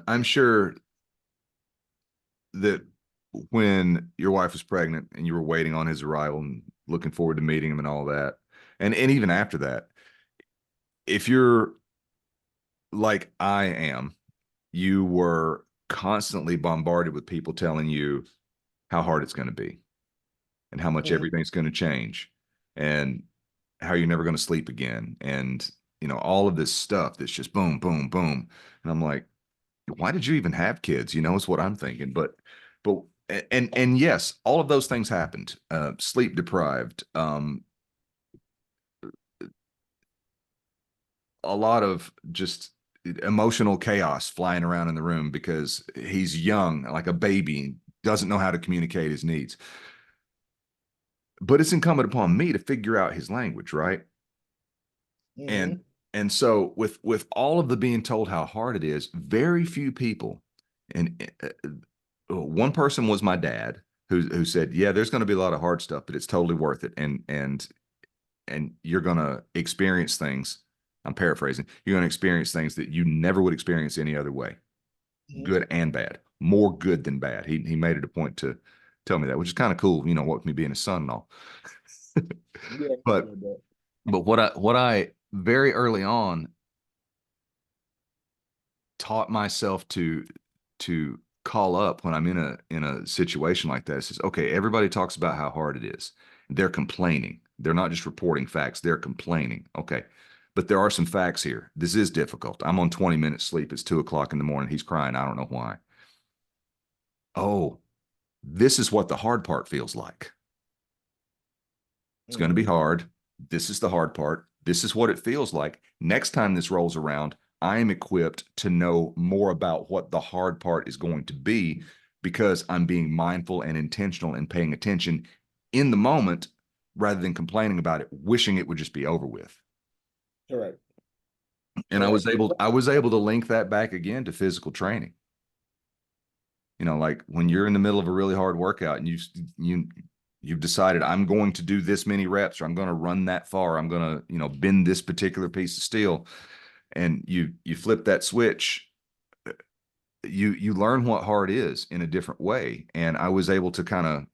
I'm sure that when your wife was pregnant and you were waiting on his arrival and looking forward to meeting him and all that, and even after that, if you're like I am, you were constantly bombarded with people telling you how hard it's going to be and how much Mhm. everything's going to change and how you're never going to sleep again and all of this stuff that's just boom boom boom, and I'm like, why did you even have kids? Is what I'm thinking. But and yes, all of those things happened. Sleep deprived, a lot of just emotional chaos flying around in the room because he's young, like a baby, doesn't know how to communicate his needs. But it's incumbent upon me to figure out his language, right? And Mhm. and so with all of the being told how hard it is, very few people, and one person was my dad who said, "Yeah, there's going to be a lot of hard stuff, but it's totally worth it, and you're going to experience things." I'm paraphrasing. You're going to experience things that you never would experience any other way, Mhm. good and bad, more good than bad. He made it a point to tell me that, which is kind of cool. What with me being a son and all. Yeah, I but get that. but what I very early on taught myself to call up when I'm in a situation like that. It says, okay, everybody talks about how hard it is. They're complaining. They're not just reporting facts. They're complaining. Okay. But there are some facts here. This is difficult. I'm on 20 minutes sleep. It's 2 o'clock in the morning. He's crying. I don't know why. Oh, this is what the hard part feels like. It's going to be Mhm. hard. This is the hard part. This is what it feels like. Next time this rolls around, I am equipped to know more about what the hard part is going to be because I'm being mindful and intentional and paying attention in the moment rather than complaining about it, wishing it would just be over with. Correct. And I was Correct. able I was able to link that back again to physical training. Like when you're in the middle of a really hard workout and you've decided I'm going to do this many reps or I'm going to run that far, I'm going to, bend this particular piece of steel, and you flip that switch, you learn what hard is in a different way. And I was able to kind of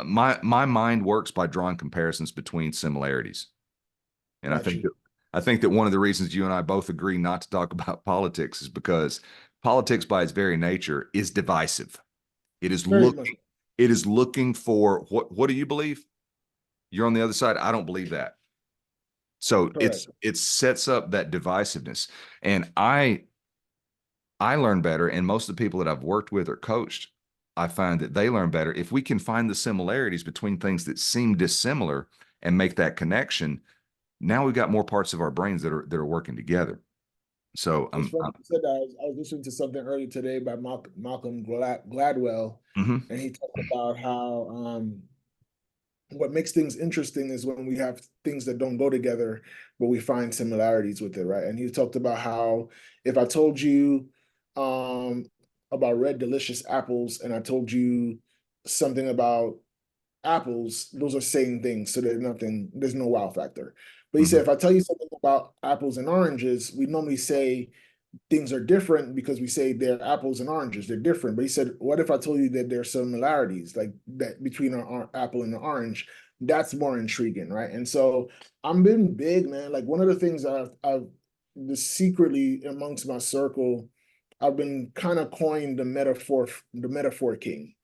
my mind works by drawing comparisons between similarities. And I Got think you. that one of the reasons you and I both agree not to talk about politics is because politics by its very nature is divisive. It is Very much looking it is looking for what do you believe? You're on the other side. I don't believe that. So correct. it sets up that divisiveness. And I learn better, and most of the people that I've worked with or coached, I find that they learn better if we can find the similarities between things that seem dissimilar and make that connection. Now we've got more parts of our brains that are working together. So It's funny you said that. I was listening to something earlier today by Malcolm Gladwell, mhm. and he talked about how what makes things interesting is when we have things that don't go together, but we find similarities with it, right? And he talked about how if I told you um, about red delicious apples, and I told you something about apples, those are same things. So there's no wow factor. But he said, Mhm. if I tell you something about apples and oranges, we normally say things are different because we say they're apples and oranges, they're different. But he said, what if I told you that there's similarities like that between our apple and the orange? That's more intriguing, right? And so I'm been big, man. Like one of the things I've just secretly amongst my circle, I've been kind of coined the metaphor king,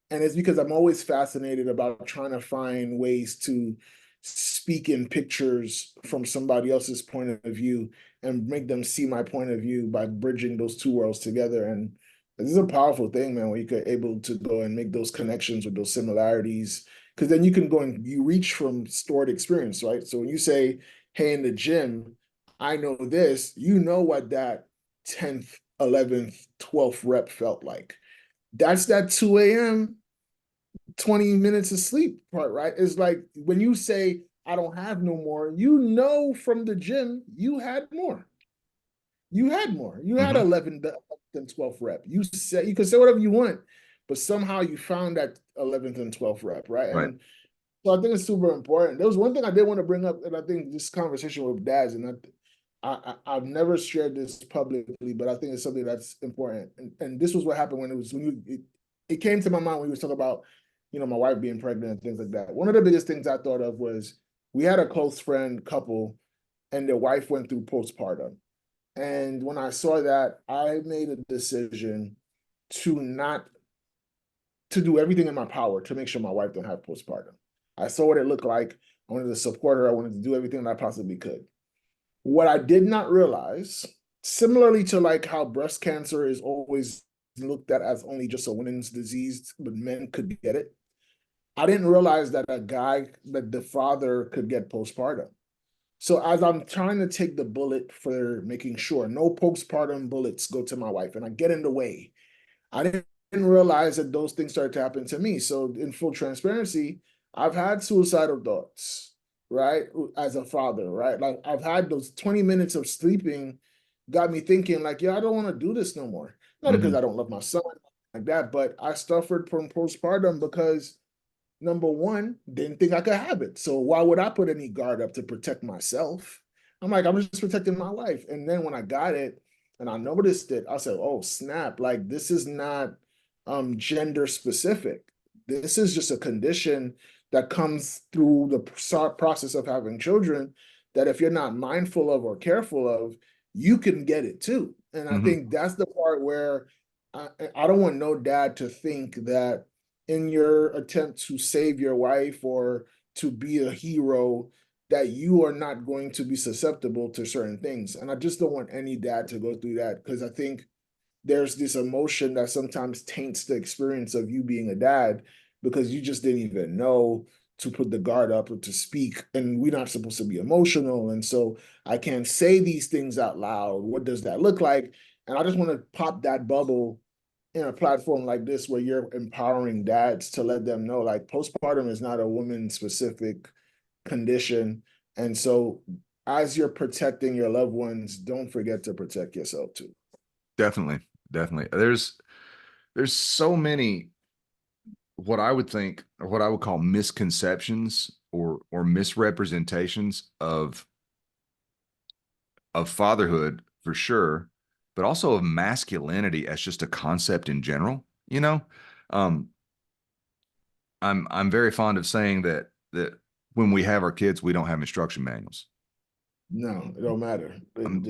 and it's because I'm always fascinated about trying to find ways to speak in pictures from somebody else's point of view and make them see my point of view by bridging those two worlds together. And this is a powerful thing, man, where you could able to go and make those connections with those similarities. Because then you can go and you reach from stored experience, right? So when you say, hey, in the gym, I know this, you know what that 10th, 11th, 12th rep felt like. That's that 2 a.m. 20 minutes of sleep part, right? It's like when you say, I don't have no more, you know from the gym, you had more. You had more. You had Mhm. 11 and 12th rep. You can say whatever you want, but somehow you found that 11th and 12th rep, right? Right. So I think it's super important. There was one thing I did want to bring up, and I think this conversation with dads, and I've never shared this publicly, but I think it's something that's important. And this was what happened when it was when it came to my mind when we was talking about, my wife being pregnant and things like that. One of the biggest things I thought of was we had a close friend couple, and their wife went through postpartum. And when I saw that, I made a decision to not to do everything in my power to make sure my wife don't have postpartum. I saw what it looked like. I wanted to support her. I wanted to do everything that I possibly could. What I did not realize, similarly to like how breast cancer is always looked at as only just a women's disease, but men could get it. I didn't realize that that the father could get postpartum. So as I'm trying to take the bullet for making sure no postpartum bullets go to my wife, and I get in the way, I didn't realize that those things started to happen to me. So, in full transparency, I've had suicidal thoughts, right? As a father, right? Like I've had those 20 minutes of sleeping got me thinking, like, yeah, I don't want to do this no more. Not because Mhm. I don't love my son like that, but I suffered from postpartum because number one, didn't think I could have it. So why would I put any guard up to protect myself? I'm like, I'm just protecting my life. And then when I got it and I noticed it, I said, oh, snap. Like this is not gender specific. This is just a condition that comes through the process of having children that if you're not mindful of or careful of, you can get it too. And I Mhm. think that's the part where I don't want no dad to think that in your attempt to save your wife or to be a hero that you are not going to be susceptible to certain things. And I just don't want any dad to go through that because I think there's this emotion that sometimes taints the experience of you being a dad because you just didn't even know to put the guard up or to speak. And we're not supposed to be emotional. And so I can't say these things out loud. What does that look like? And I just want to pop that bubble in a platform like this where you're empowering dads to let them know like postpartum is not a woman specific condition. And so as you're protecting your loved ones, don't forget to protect yourself too. Definitely, definitely. There's so many what I would think or what I would call misconceptions or misrepresentations of fatherhood for sure, but also of masculinity as just a concept in general. Um, I'm very fond of saying that when we have our kids, we don't have instruction manuals. No, it don't matter.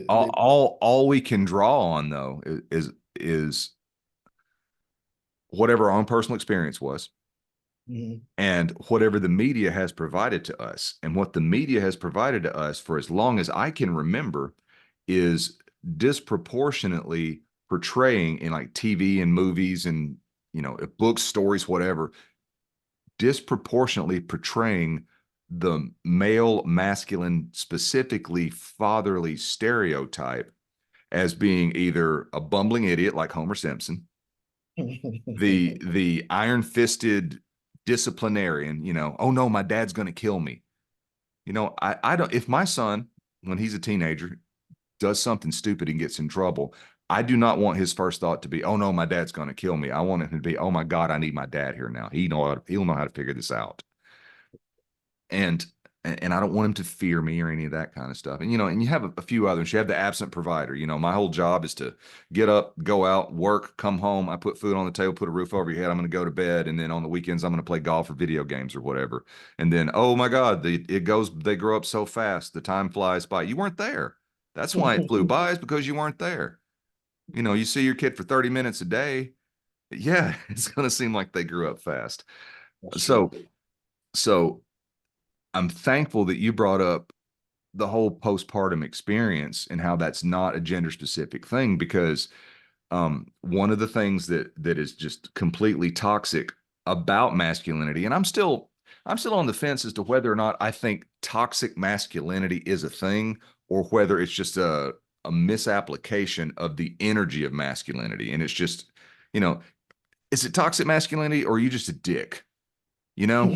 All we can draw on though is whatever our own personal experience was Mhm. and whatever the media has provided to us. And what the media has provided to us for as long as I can remember is disproportionately portraying in like TV and movies and books, stories, whatever, disproportionately portraying the male masculine, specifically fatherly stereotype as being either a bumbling idiot like Homer Simpson, the iron-fisted disciplinarian, oh no, my dad's going to kill me. I don't, if my son, when he's a teenager, does something stupid and gets in trouble, I do not want his first thought to be, oh no, my dad's going to kill me. I want him to be, oh my God, I need my dad here now. He'll know how to figure this out. And I don't want him to fear me or any of that kind of stuff. And you have a few others. You have the absent provider. My whole job is to get up, go out, work, come home. I put food on the table, put a roof over your head. I'm going to go to bed, and then on the weekends I'm going to play golf or video games or whatever. And then, oh my God, they grow up so fast. The time flies by. You weren't there. That's why it flew by, is because you weren't there. You see your kid for 30 minutes a day. Yeah, it's going to seem like they grew up fast. That's true. So, so I'm thankful that you brought up the whole postpartum experience and how that's not a gender specific thing, because one of the things that is just completely toxic about masculinity, and I'm still on the fence as to whether or not I think toxic masculinity is a thing or whether it's just a misapplication of the energy of masculinity. And it's just, you know, is it toxic masculinity or are you just a dick? You know,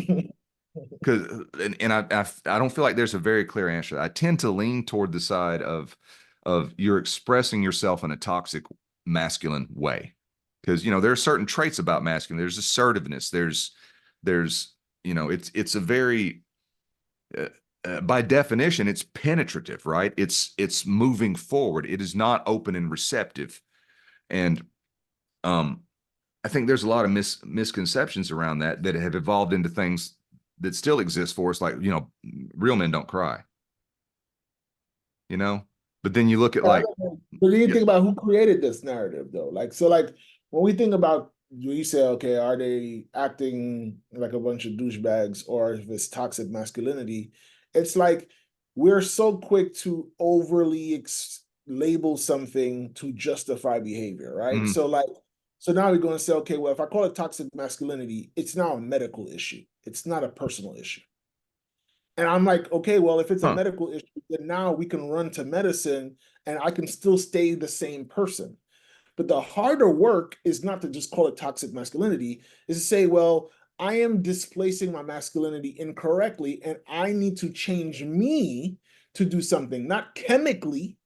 because and I don't feel like there's a very clear answer. I tend to lean toward the side of you're expressing yourself in a toxic masculine way, because there are certain traits about masculine. There's assertiveness. There's it's a very uh, by definition, it's penetrative, right? It's moving forward. It is not open and receptive. And um, I think there's a lot of misconceptions around that have evolved into things that still exist for us, like, real men don't cry, you know. But then you look at like, But do you yeah, think about who created this narrative though? Like, so like when we think about, you say, okay, are they acting like a bunch of douchebags, or if it's toxic masculinity? It's like we're so quick to overly label something to justify behavior, right? mm, So like, so now we're going to say, okay, well, if I call it toxic masculinity, it's now a medical issue. It's not a personal issue. And I'm like, okay, well, if it's a huh, medical issue, then now we can run to medicine and I can still stay the same person. But the harder work is not to just call it toxic masculinity, is to say, well, I am displacing my masculinity incorrectly and I need to change me to do something, not chemically,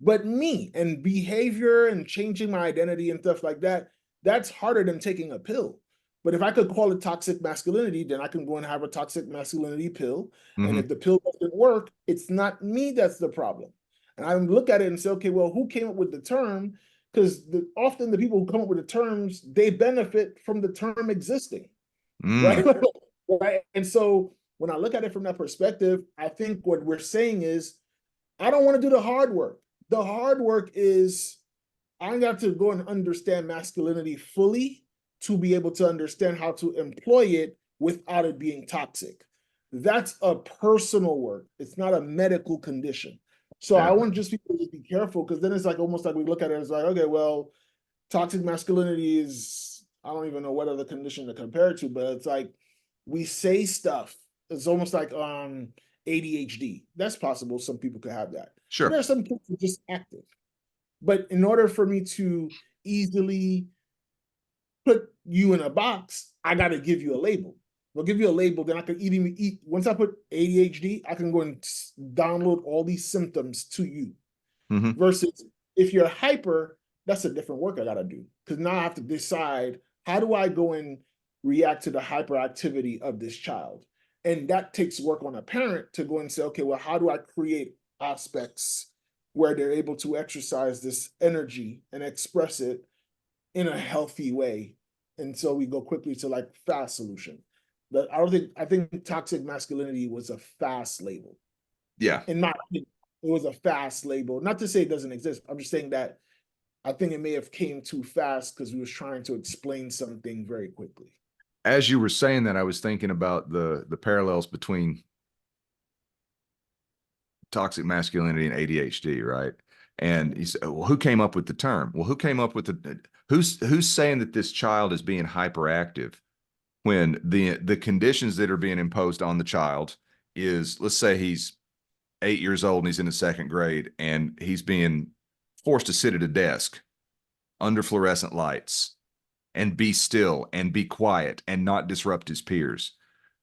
but me and behavior and changing my identity and stuff like that. That's harder than taking a pill. But if I could call it toxic masculinity, then I can go and have a toxic masculinity pill. And if mm-hmm, the pill doesn't work, it's not me that's the problem. And I look at it and say, okay, well, who came up with the term? Because often the people who come up with the terms, they benefit from the term existing, right? mm, Right. And so when I look at it from that perspective, I think what we're saying is, I don't want to do the hard work. The hard work is I got to go and understand masculinity fully to be able to understand how to employ it without it being toxic. That's a personal work. It's not a medical condition. So I want definitely, just people to be careful, because then it's like almost like we look at it as like, okay, well, toxic masculinity is, I don't even know what other condition to compare it to, but it's like we say stuff. It's almost like ADHD. That's possible. Some people could have that. But there sure, are some people who are just active. But in order for me to easily put you in a box, I got to give you a label. I'll give you a label, then I can even eat. Once I put ADHD, I can go and download all these symptoms to you. mm-hmm, Versus if you're hyper, that's a different work I got to do, because now I have to decide, how do I go and react to the hyperactivity of this child? And that takes work on a parent to go and say, okay, well, how do I create aspects where they're able to exercise this energy and express it in a healthy way? And so we go quickly to like fast solution. But I think toxic masculinity was a fast label. yeah. In my opinion, it was a fast label. Not to say it doesn't exist. I'm just saying that I think it may have came too fast because we was trying to explain something very quickly. As you were saying that, I was thinking about the parallels between toxic masculinity and ADHD, right? And he said, well, who came up with the term? Well, who came up with who's saying that this child is being hyperactive when the conditions that are being imposed on the child is, let's say he's 8 years old and he's in the second grade and he's being forced to sit at a desk under fluorescent lights and be still and be quiet and not disrupt his peers,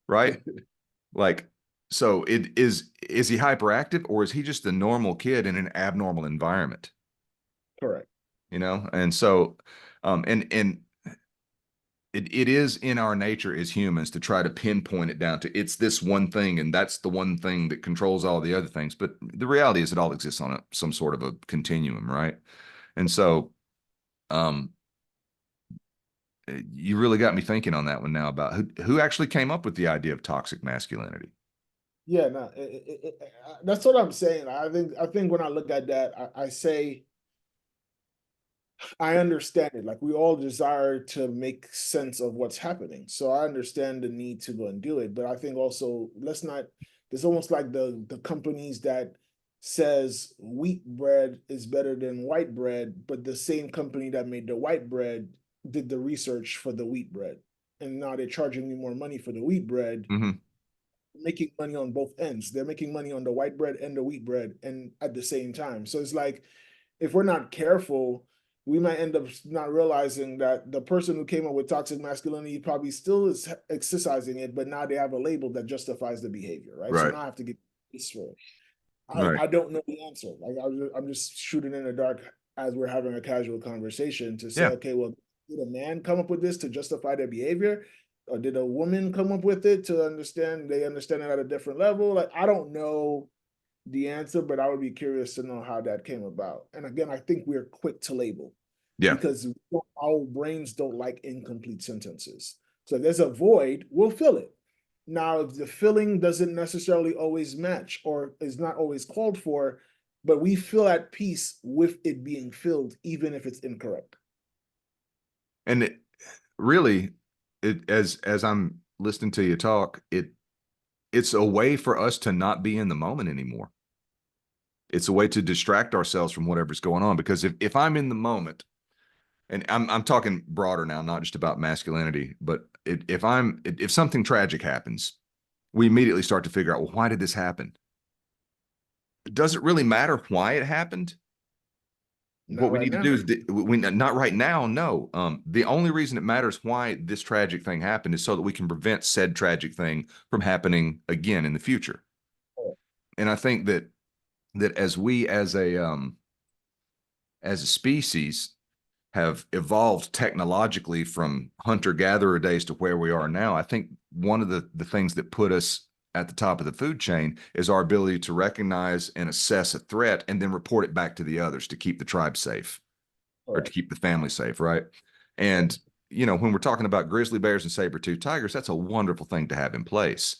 right? Like, so is he hyperactive, or is he just a normal kid in an abnormal environment? Correct. And so and it is in our nature as humans to try to pinpoint it down to it's this one thing, and that's the one thing that controls all the other things. But the reality is it all exists on some sort of a continuum, right? And so um you really got me thinking on that one now about who actually came up with the idea of toxic masculinity. Yeah, no, that's what I'm saying. I think when I look at that, I say I understand it. Like we all desire to make sense of what's happening. So I understand the need to go and do it. But I think also let's not, there's almost like the companies that says wheat bread is better than white bread, but the same company that made the white bread did the research for the wheat bread. And now they're charging me more money for the wheat bread, Mm-hmm. making money on both ends. They're making money on the white bread and the wheat bread and at the same time. So it's like if we're not careful, we might end up not realizing that the person who came up with toxic masculinity probably still is exercising it, but now they have a label that justifies the behavior, right? So Right. now I have to get this for it. Right. I don't know the answer. Like I'm just shooting in the dark as we're having a casual conversation to say, Yeah. okay, well, did a man come up with this to justify their behavior? Or did a woman come up with it to understand? They understand it at a different level. Like, I don't know the answer, but I would be curious to know how that came about. And again, I think we're quick to label Yeah. because our brains don't like incomplete sentences. So if there's a void, we'll fill it. Now, if the filling doesn't necessarily always match or is not always called for, but we feel at peace with it being filled, even if it's incorrect. And really, as I'm listening to you talk, it's a way for us to not be in the moment anymore. It's a way to distract ourselves from whatever's going on. Because if I'm in the moment, and I'm talking broader now, not just about masculinity, but if something tragic happens, we immediately start to figure out, well, why did this happen? Does it really matter why it happened? Not What we right need to now. do is we not right now. No, the only reason it matters why this tragic thing happened is so that we can prevent said tragic thing from happening again in the future. And I think that as a species have evolved technologically from hunter-gatherer days to where we are now, I think one of the things that put us at the top of the food chain is our ability to recognize and assess a threat and then report it back to the others to keep the tribe safe or to Correct. keep the family safe, right? And when we're talking about grizzly bears and saber-toothed tigers, that's a wonderful thing to have in place.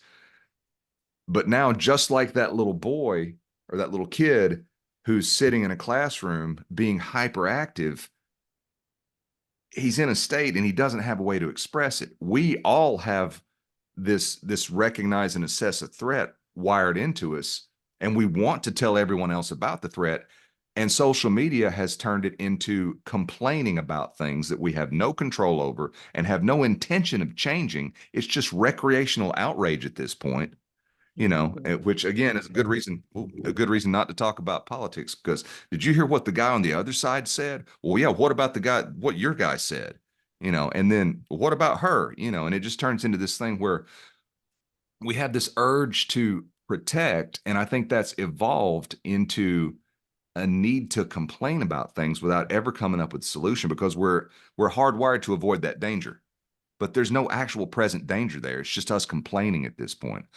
But now, just like that little boy or that little kid who's sitting in a classroom being hyperactive, he's in a state and he doesn't have a way to express it. We all have this recognize and assess a threat wired into us, and we want to tell everyone else about the threat. And social media has turned it into complaining about things that we have no control over and have no intention of changing. It's just recreational outrage at this point, which again is a good reason not to talk about politics. Because did you hear what the guy on the other side said? Well, yeah, what about what your guy said? And then what about her? And it just turns into this thing where we have this urge to protect. And I think that's evolved into a need to complain about things without ever coming up with a solution because we're hardwired to avoid that danger. But there's no actual present danger there. It's just us complaining at this point.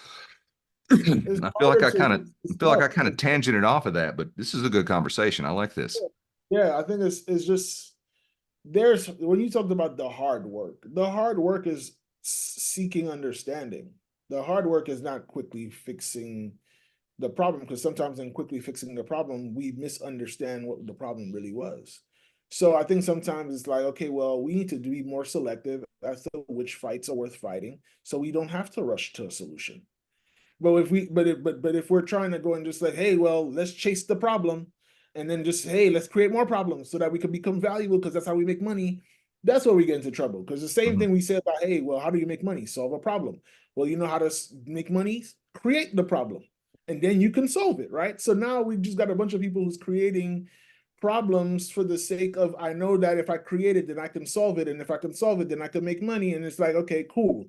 It's I feel like harder I kind to of feel like I stop. kind of tangented off of that, but this is a good conversation. I like this. Yeah, I think it's just there's when you talked about the hard work is seeking understanding. The hard work is not quickly fixing the problem because sometimes in quickly fixing the problem, we misunderstand what the problem really was. So I think sometimes it's like, okay, well, we need to be more selective as to which fights are worth fighting, so we don't have to rush to a solution. But if we, but if we're trying to go and just like, hey, well, let's chase the problem, and then just hey, let's create more problems so that we can become valuable because that's how we make money. That's where we get into trouble. Because the same Mhm. thing we say about, hey, well, how do you make money? Solve a problem. Well, you know how to make money? Create the problem, and then you can solve it, right? So now we just got a bunch of people who's creating problems for the sake of I know that if I create it, then I can solve it, and if I can solve it, then I can make money. And it's like, okay, cool.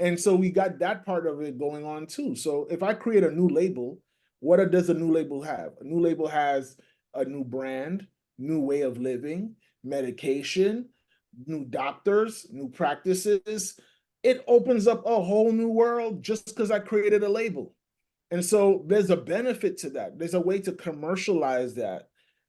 And so we got that part of it going on too. So if I create a new label, what does a new label have? A new label has a new brand, new way of living, medication, new doctors, new practices. It opens up a whole new world just because I created a label. And so there's a benefit to that. There's a way to commercialize that.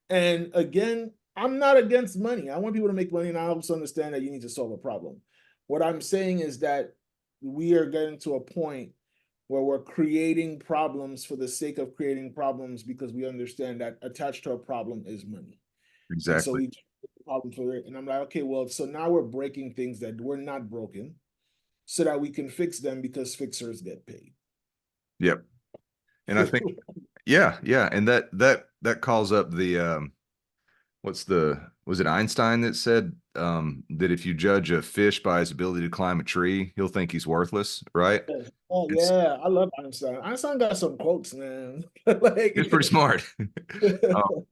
And again, I'm not against money. I want people to make money, and I also understand that you need to solve a problem. What I'm saying is that we are getting to a point where we're creating problems for the sake of creating problems because we understand that attached to a problem is money. And so Exactly. we problem for it. And I'm like, okay, well, so now we're breaking things that were not broken so that we can fix them because fixers get paid. Yep. And I think, yeah, yeah. And that calls up the was it Einstein that said that if you judge a fish by his ability to climb a tree, he'll think he's worthless, right? Oh It's yeah, I love Einstein. Einstein got some quotes, man. Like, it's pretty smart. Um,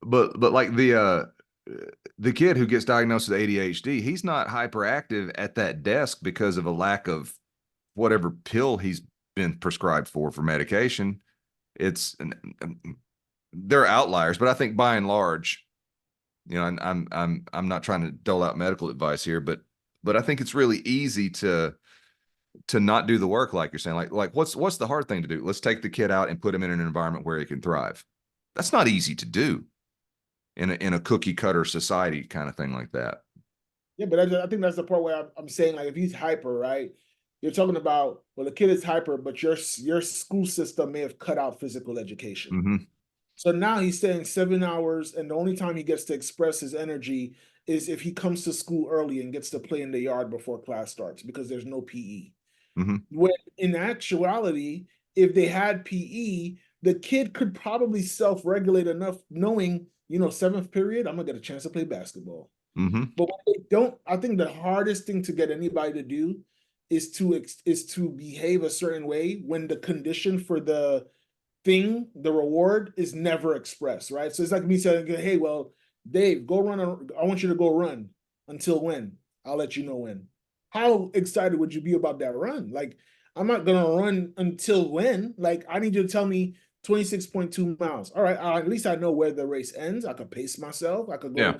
but like the kid who gets diagnosed with ADHD, he's not hyperactive at that desk because of a lack of whatever pill he's been prescribed for medication. It's there are outliers, but I think by and large, I'm not trying to dole out medical advice here, but but I think it's really easy to not do the work, like you're saying. Like what's the hard thing to do? Let's take the kid out and put him in an environment where he can thrive. That's not easy to do in a cookie cutter society kind of thing like that. Yeah, but I think that's the part where I'm saying, like, if he's hyper, right? You're talking about, well, the kid is hyper, but your school system may have cut out physical education. Mm-hmm. So now he's staying 7 hours, and the only time he gets to express his energy is if he comes to school early and gets to play in the yard before class starts because there's no PE. Mm-hmm. When in actuality, if they had PE, the kid could probably self-regulate enough, knowing, seventh period, I'm gonna get a chance to play basketball. Mm-hmm. But what they don't, I think the hardest thing to get anybody to do is to behave a certain way when the condition for the thing, the reward, is never expressed, right? So it's like me saying, hey, well, Dave, go run. I want you to go run. Until when? I'll let you know when. How excited would you be about that run? Like, I'm not gonna run until when? Like, I need you to tell me 26.2 miles. All right, at least I know where the race ends. I could pace myself. I could Yeah. go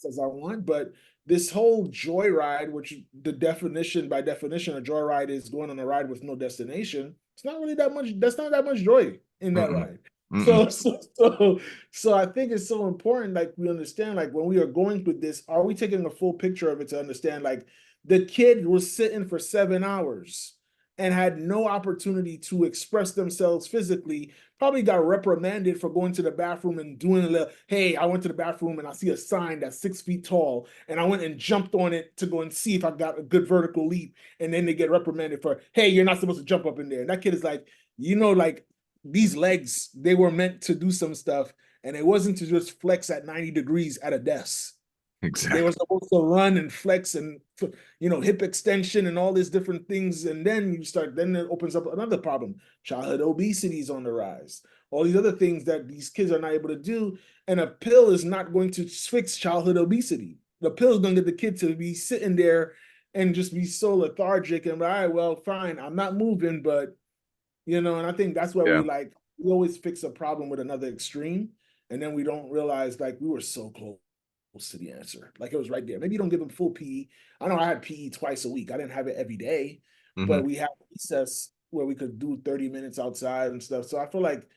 as I want. But this whole joyride, which the definition by definition, a joyride is going on a ride with no destination. It's not really that much. That's not that much joy in that Mm-mm. ride. Mm-mm. So I think it's so important, like, we understand, like, when we are going through this, are we taking a full picture of it to understand, like, the kid was sitting for 7 hours and had no opportunity to express themselves physically, probably got reprimanded for going to the bathroom and doing a little, hey, I went to the bathroom and I see a sign that's 6 feet tall, and I went and jumped on it to go and see if I got a good vertical leap. And then they get reprimanded for, hey, you're not supposed to jump up in there. And that kid is like, like, these legs, they were meant to do some stuff. And it wasn't to just flex at 90 degrees at a desk. They were Exactly. supposed to run and flex and, hip extension and all these different things. And then it opens up another problem. Childhood obesity is on the rise. All these other things that these kids are not able to do. And a pill is not going to fix childhood obesity. The pill is going to get the kid to be sitting there and just be so lethargic and, all right, well, fine, I'm not moving, but, and I think that's where Yeah. we always fix a problem with another extreme. And then we don't realize, like, we were so close to the answer. Like, it was right there. Maybe you don't give them full PE. I know I had PE twice a week. I didn't have it every day, Mm-hmm. but we had recess where we could do 30 minutes outside and stuff. So I feel like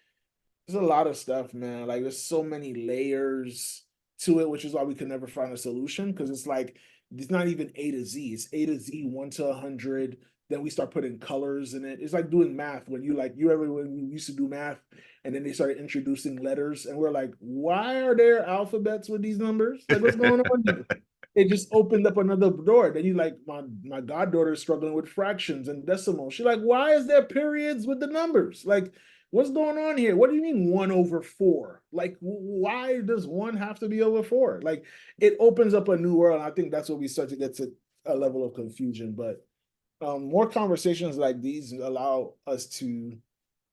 there's a lot of stuff, man. Like, there's so many layers to it, which is why we can never find a solution. Because it's like, it's not even A to Z. It's A to Z, 1 to 100. Then we start putting colors in it. It's like doing math when when you used to do math, and then they started introducing letters, and we're like, why are there alphabets with these numbers? Like, what's going on here? It just opened up another door. Then my goddaughter is struggling with fractions and decimals. She's like, why is there periods with the numbers? Like, what's going on here? What do you mean 1/4? Like, why does one have to be over four? Like, it opens up a new world. And I think that's where we start to get to a level of confusion. But more conversations like these allow us to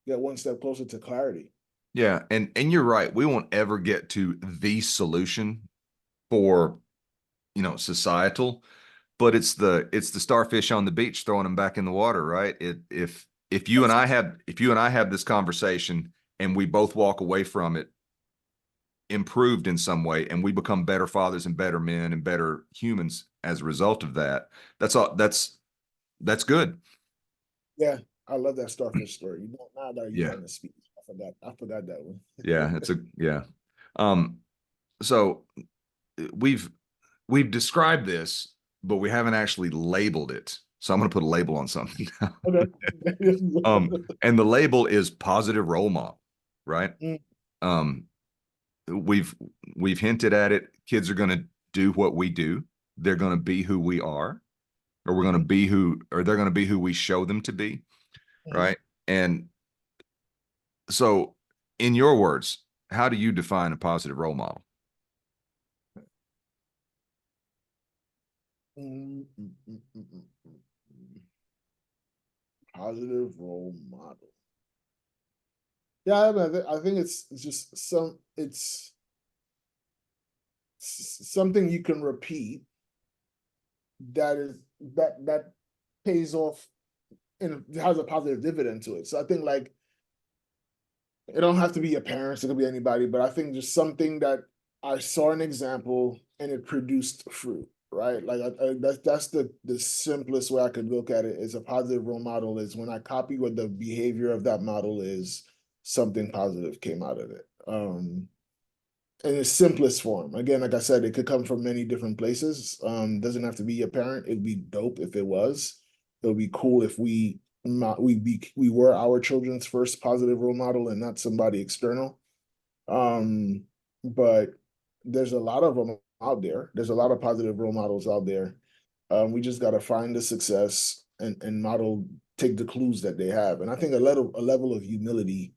get one step closer to clarity. Yeah, and you're right. We won't ever get to the solution for, societal, but it's the starfish on the beach throwing them back in the water, right? If you and I have this conversation and we both walk away from it improved in some way, and we become better fathers and better men and better humans as a result of that, that's good. Yeah, I love that starfish story. Now that you Yeah. kind of speak, I forgot that one. Yeah, yeah. Um, so we've we've described this, but we haven't actually labeled it. So I'm going to put a label on something now. Okay. And the label is positive role model, right? Mm, Um, we've we've hinted at it. Kids are going to do what we do. They're going to be who we are, or we're going to mhm, be who, or they're going to be who we show them to be, mhm. right? And so, in your words, how do you define a positive role model? Mm, mm, mm, mm, mm, mm. Positive role model. Yeah, I mean, I think it's just something you can repeat that is that pays off and has a positive dividend to it. So I think, like, it don't have to be your parents, it could be anybody, but I think just something that I saw an example and it produced fruit, right? Like that's the simplest way I could look at it. Is a positive role model is when I copy what the behavior of that model is, something positive came out of it. In its simplest form. Again, like I said, it could come from many different places. Doesn't have to be a parent. It'd be dope if it was. It would be cool if we were our children's first positive role model and not somebody external. Um, but there's a lot of them out there. There's a lot of positive role models out there. We just got to find the success and model, take the clues that they have. And I think a level of humility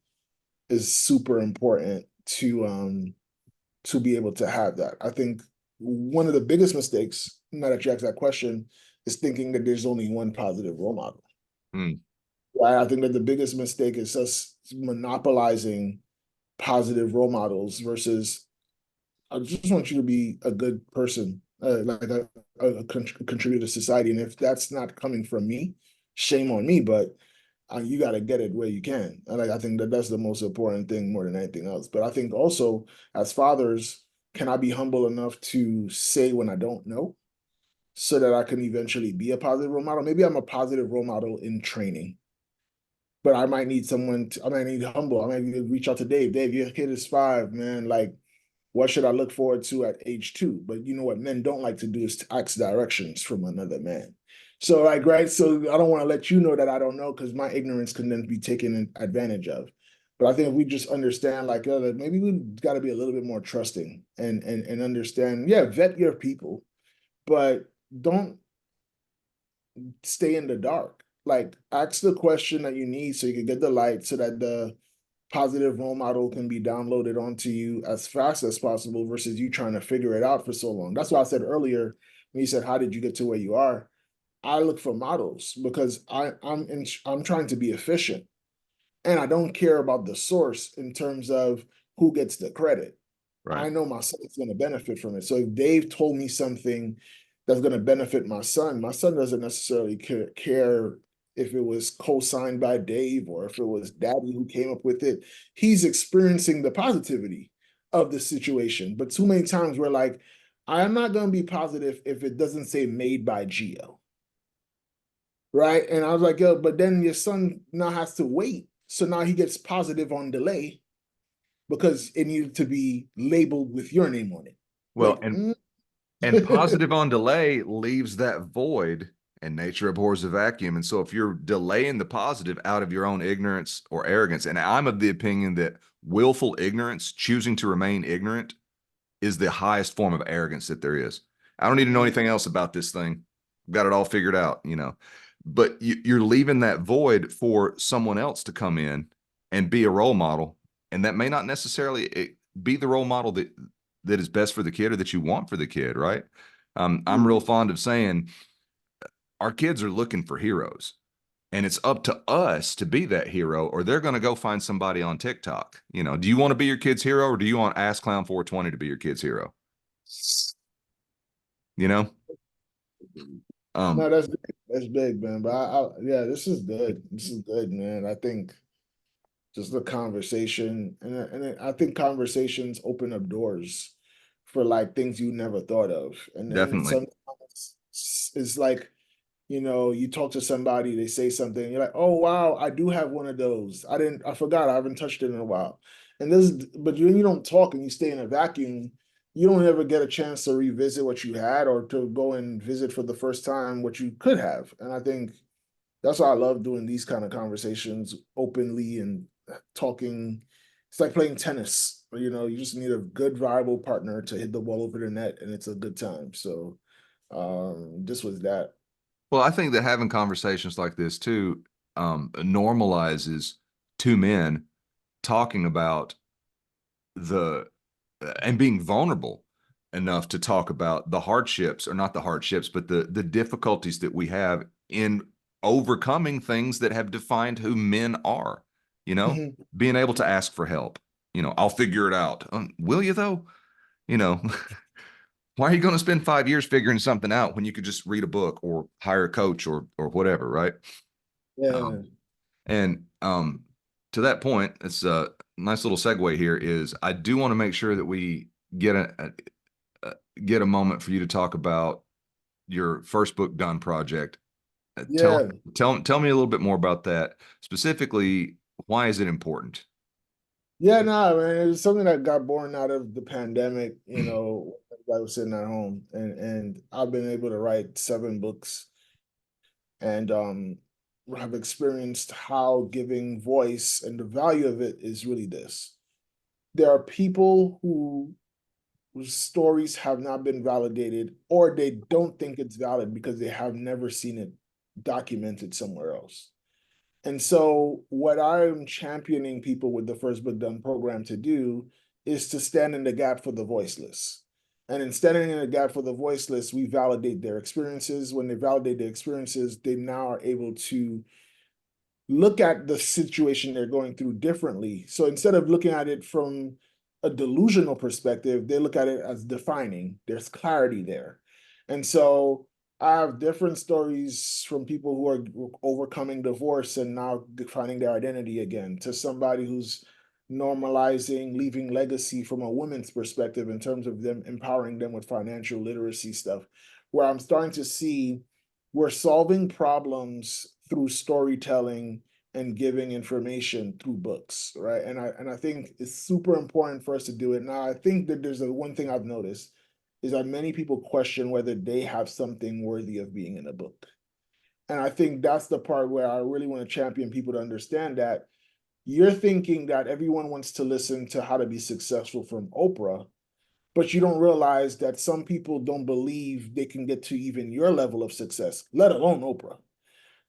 is super important to be able to have that. I think one of the biggest mistakes, now that you ask that question, is thinking that there's only one positive role model. Mm, Right? I think that the biggest mistake is us monopolizing positive role models versus I just want you to be a good person, like a contributor to society. And if that's not coming from me, shame on me. But you got to get it where you can. And I think that that's the most important thing more than anything else. But I think also as fathers, can I be humble enough to say when I don't know so that I can eventually be a positive role model? Maybe I'm a positive role model in training, but I might need I might need humble. I might need to reach out to Dave. Dave, your kid is 5, man. Like, what should I look forward to at age 2? But you know what men don't like to do is to ask directions from another man. So like, right. So I don't want to let you know that I don't know because my ignorance can then be taken advantage of. But I think if we just understand, like, that maybe we got to be a little bit more trusting and understand. Yeah, vet your people, but don't stay in the dark. Like, ask the question that you need so you can get the light, so that the positive role model can be downloaded onto you as fast as possible versus you trying to figure it out for so long. That's why I said earlier when you said, how did you get to where you are? I look for models because I'm trying to be efficient and I don't care about the source in terms of who gets the credit. right. I know my son's going to benefit from it. So if Dave told me something that's going to benefit my son doesn't necessarily care if it was co-signed by Dave or if it was daddy who came up with it. He's experiencing the positivity of the situation. But too many times we're like, I'm not going to be positive if it doesn't say made by Geo. Right. And I was like, yo, but then your son now has to wait. So now he gets positive on delay because it needed to be labeled with your name on it. Well, Like, and positive on delay leaves that void, and nature abhors a vacuum. And so if you're delaying the positive out of your own ignorance or arrogance, and I'm of the opinion that willful ignorance, choosing to remain ignorant, is the highest form of arrogance that there is. I don't need to know anything else about this thing. I've got it all figured out, But you're leaving that void for someone else to come in and be a role model, and that may not necessarily be the role model that is best for the kid or that you want for the kid, right? I'm real fond of saying our kids are looking for heroes, and it's up to us to be that hero, or they're going to go find somebody on TikTok. Do you want to be your kid's hero, or do you want Ask Clown 420 to be your kid's hero? You know, no, um, that's big, man. But yeah, this is good. This is good, man. I think just the conversation, and I think conversations open up doors for like things you never thought of, and definitely. sometimes it's like you talk to somebody, they say something, you're like, oh wow, I do have one of those. I forgot, I haven't touched it in a while. And but when you don't talk and you stay in a vacuum, you don't ever get a chance to revisit what you had or to go and visit for the first time what you could have. And I think that's why I love doing these kind of conversations openly and talking. It's like playing tennis. You just need a good, viable partner to hit the ball over the net, and it's a good time. So, this was that. Well, I think that having conversations like this too normalizes two men talking about the and being vulnerable enough to talk about the hardships, or not the hardships, but the difficulties that we have in overcoming things that have defined who men are, you know, Mhm. being able to ask for help. I'll figure it out. Will you though? You know, why are you going to spend 5 years figuring something out when you could just read a book or hire a coach or whatever, right? Yeah. Um, and to that point, it's a nice little segue here. Is I do want to make sure that we get a moment for you to talk about your first book done project. Tell Yeah. tell me a little bit more about that. Specifically, why is it important? Yeah, no, man, it was something that got born out of the pandemic, I was sitting at home and I've been able to write 7 books and have experienced how giving voice and the value of it is really this. There are people whose stories have not been validated or they don't think it's valid because they have never seen it documented somewhere else. And so, what I'm championing people with the First Book Done program to do is to stand in the gap for the voiceless. And in standing in the gap for the voiceless, we validate their experiences. When they validate their experiences, they now are able to look at the situation they're going through differently. So instead of looking at it from a delusional perspective, they look at it as defining. There's clarity there. And so I have different stories from people who are overcoming divorce and now finding their identity again, to somebody who's normalizing leaving legacy from a woman's perspective in terms of them empowering them with financial literacy stuff, where I'm starting to see we're solving problems through storytelling and giving information through books, right? And I think it's super important for us to do it. Now, I think that there's one thing I've noticed is that many people question whether they have something worthy of being in a book. And I think that's the part where I really want to champion people to understand that you're thinking that everyone wants to listen to how to be successful from Oprah, but you don't realize that some people don't believe they can get to even your level of success, let alone Oprah.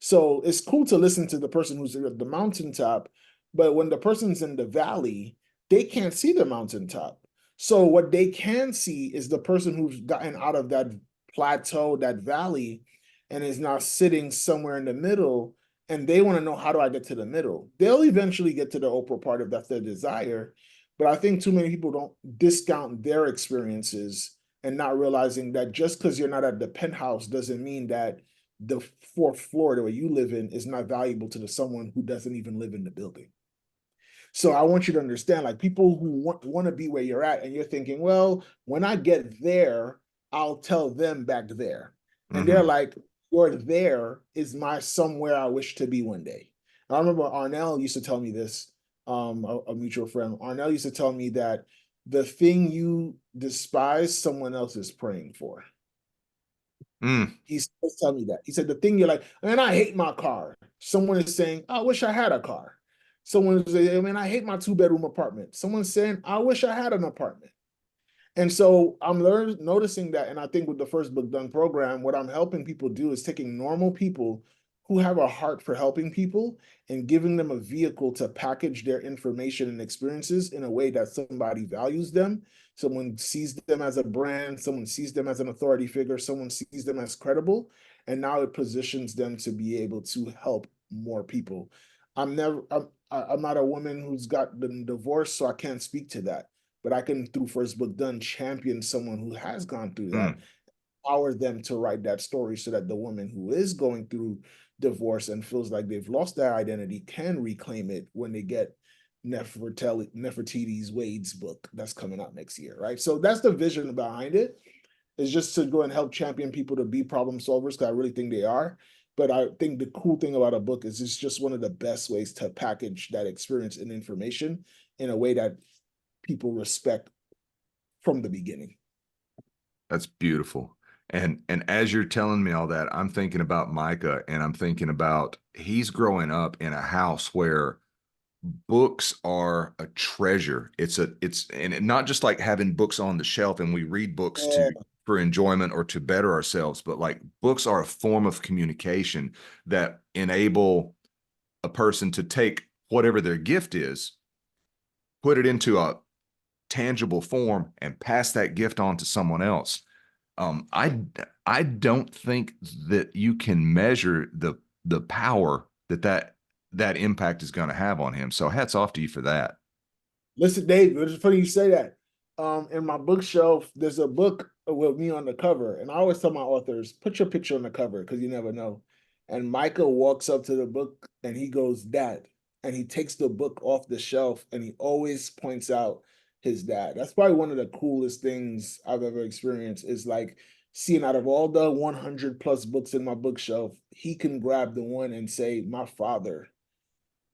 So it's cool to listen to the person who's at the mountaintop, but when the person's in the valley, they can't see the mountaintop. So what they can see is the person who's gotten out of that plateau, that valley, and is now sitting somewhere in the middle. And they want to know, how do I get to the middle? They'll eventually get to the Oprah part if that's their desire. But I think too many people don't discount their experiences and not realizing that just because you're not at the penthouse doesn't mean that the fourth floor that you live in is not valuable to someone who doesn't even live in the building. So I want you to understand, like, people who want to be where you're at, and you're thinking, well, when I get there, I'll tell them back there. And they're Mm-hmm. like, your there is my somewhere I wish to be one day. I remember Arnell used to tell me this, a mutual friend. Arnell used to tell me that the thing you despise, someone else is praying for. Mm. He's telling me that. He said, the thing you're like, man, I hate my car. Someone is saying, I wish I had a car. Someone is saying, man, I hate my 2-bedroom apartment. Someone's saying, I wish I had an apartment. And so I'm noticing that, and I think with the First Book Done program, what I'm helping people do is taking normal people who have a heart for helping people and giving them a vehicle to package their information and experiences in a way that somebody values them. Someone sees them as a brand, someone sees them as an authority figure, someone sees them as credible, and now it positions them to be able to help more people. I'm not a woman who's got been divorced, so I can't speak to that, but I can, through First Book Done, champion someone who has gone through that, Mm. empower them to write that story so that the woman who is going through divorce and feels like they've lost their identity can reclaim it when they get Nefertiti's Wade's book that's coming out next year, right? So that's the vision behind it, is just to go and help champion people to be problem solvers, because I really think they are. But I think the cool thing about a book is it's just one of the best ways to package that experience and information in a way that people respect from the beginning. That's beautiful. And as you're telling me all that, I'm thinking about Micah, and I'm thinking about he's growing up in a house where books are a treasure. It's and not just like having books on the shelf and we read books to Yeah. for enjoyment or to better ourselves, but like books are a form of communication that enable a person to take whatever their gift is, put it into a tangible form, and pass that gift on to someone else. Um, I I don't think that you can measure the power that impact is going to have on him. So hats off to you for that. Listen, Dave, it's funny you say that. In my bookshelf, there's a book with me on the cover, and I always tell my authors, put your picture on the cover because you never know. And Michael walks up to the book and he goes, Dad. And he takes the book off the shelf and he always points out his dad. That's probably one of the coolest things I've ever experienced, is like seeing out of all the 100 plus books in my bookshelf, he can grab the one and say,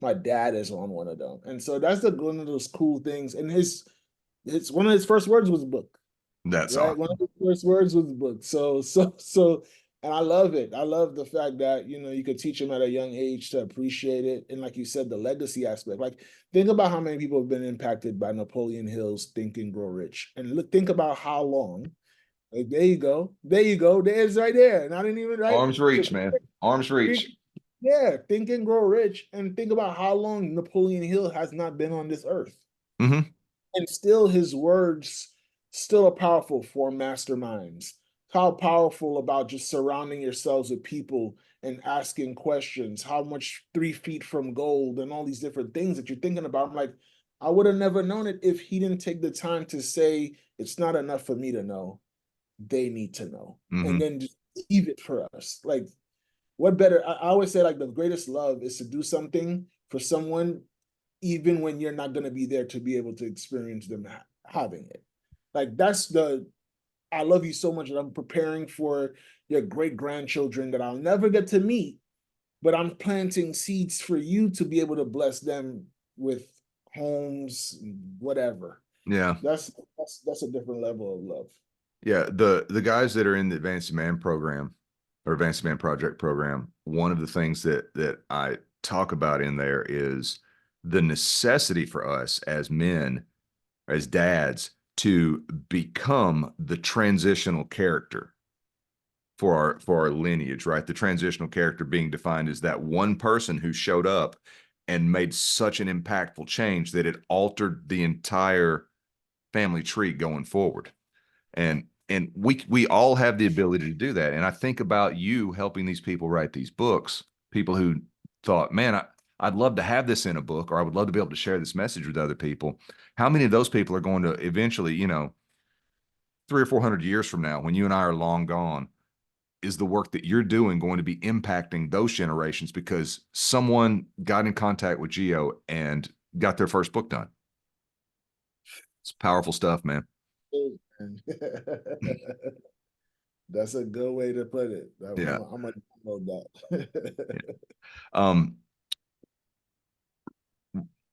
my dad is on one of them. And so that's one of those cool things. And it's one of his first words was book, That's right? One of awesome. his first words was book. So, and I love it. I love the fact that, you could teach him at a young age to appreciate it. And like you said, the legacy aspect. Like, think about how many people have been impacted by Napoleon Hill's Think and Grow Rich. And look, think about how long. Like, there you go. There you go. There's right there. And I didn't even write. Arms reach, man. Arms Think, reach. yeah, Think and Grow Rich, and think about how long Napoleon Hill has not been on this earth. Hmm. And still his words still are powerful for masterminds. How powerful about just surrounding yourselves with people and asking questions, how much 3 feet from gold and all these different things that you're thinking about. I'm like, I would have never known it if he didn't take the time to say, it's not enough for me to know. They need to know. And Hmm. then just leave it for us. Like, what better? I always say, like, the greatest love is to do something for someone, even when you're not going to be there to be able to experience them having it. Like, that's I love you so much that I'm preparing for your great grandchildren that I'll never get to meet, but I'm planting seeds for you to be able to bless them with homes, whatever. Yeah. That's a different level of love. Yeah, the guys that are in the Advanced Demand program or Advanced Demand Project program, one of the things that I talk about in there is the necessity for us as men, as dads, to become the transitional character for our lineage, right? The transitional character being defined as that one person who showed up and made such an impactful change that it altered the entire family tree going forward. And we all have the ability to do that. And I think about you helping these people write these books, people who thought, man, I'd love to have this in a book, or I would love to be able to share this message with other people. How many of those people are going to eventually, 300 or 400 years from now, when you and I are long gone, is the work that you're doing going to be impacting those generations because someone got in contact with Geo and got their first book done? It's powerful stuff, man. That's a good way to put it. Yeah. I'm gonna download that. Yeah. Um,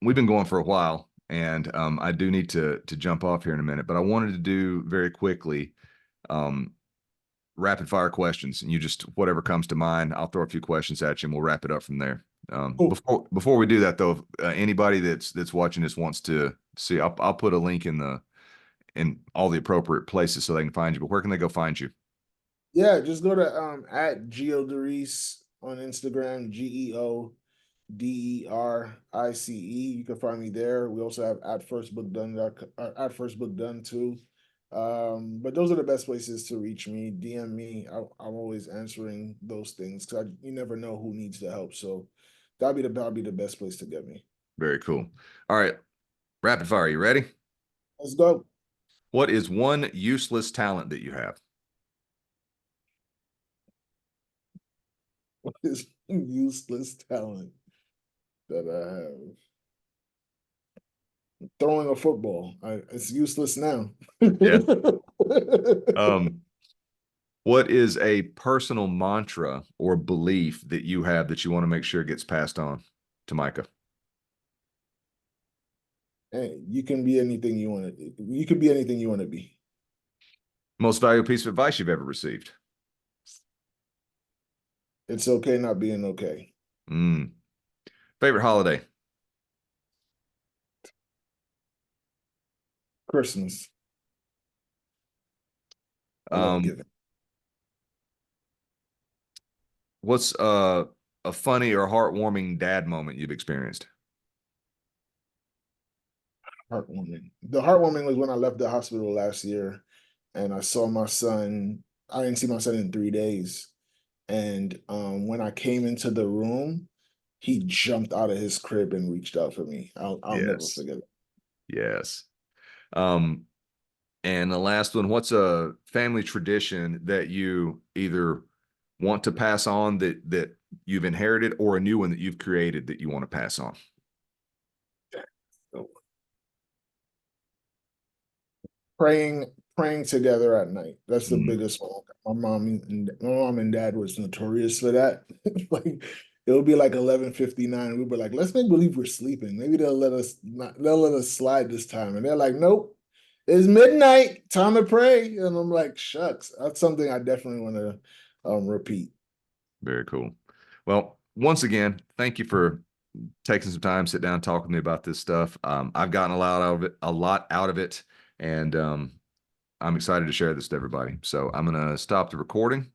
we've been going for a while, and I do need to jump off here in a minute, but I wanted to do very quickly um, rapid fire questions, and you just whatever comes to mind, I'll throw a few questions at you, and we'll wrap it up from there. Cool. Before we do that, though, anybody that's watching this wants to see, I'll put a link in all the appropriate places so they can find you. But where can they go find you? Yeah, just go to at Geo Derice on Instagram, GeoDerice. You can find me there. We also have at first book done at first book done too. But those are the best places to reach me. DM me. I'm always answering those things because you never know who needs the help. So that'll be the best place to get me. Very cool. All right, rapid fire. You ready? Let's go. What is one useless talent that you have? What is useless talent that I have? Throwing a football. It's useless now. Yeah. Um, what is a personal mantra or belief that you have that you want to make sure gets passed on to Micah? Hey, you can be anything you want to. You can be anything you want to be. Most valuable piece of advice you've ever received? It's okay not being okay. Mm. Favorite holiday? Christmas. I love Um, giving. what's a funny or heartwarming dad moment you've experienced? Heartwarming. The heartwarming was when I left the hospital last year, and I saw my son. I didn't see my son in 3 days, and when I came into the room, he jumped out of his crib and reached out for me. I'll never Yes. forget it. Yes. Um, and the last one, what's a family tradition that you either want to pass on that you've inherited or a new one that you've created that you want to pass on? Praying praying together at night. That's the Mm, biggest one. My mom and dad was notorious for that. Like it would be like 11:59. We were like, let's make believe we're sleeping. Maybe they'll let us slide this time. And they're like, nope, it's midnight, time to pray. And I'm like, shucks, that's something I definitely want to repeat. very cool. Well, once again, thank you for taking some time, sit down, talk with me about this stuff. I've gotten a lot out of it, and I'm excited to share this with everybody. So I'm gonna stop the recording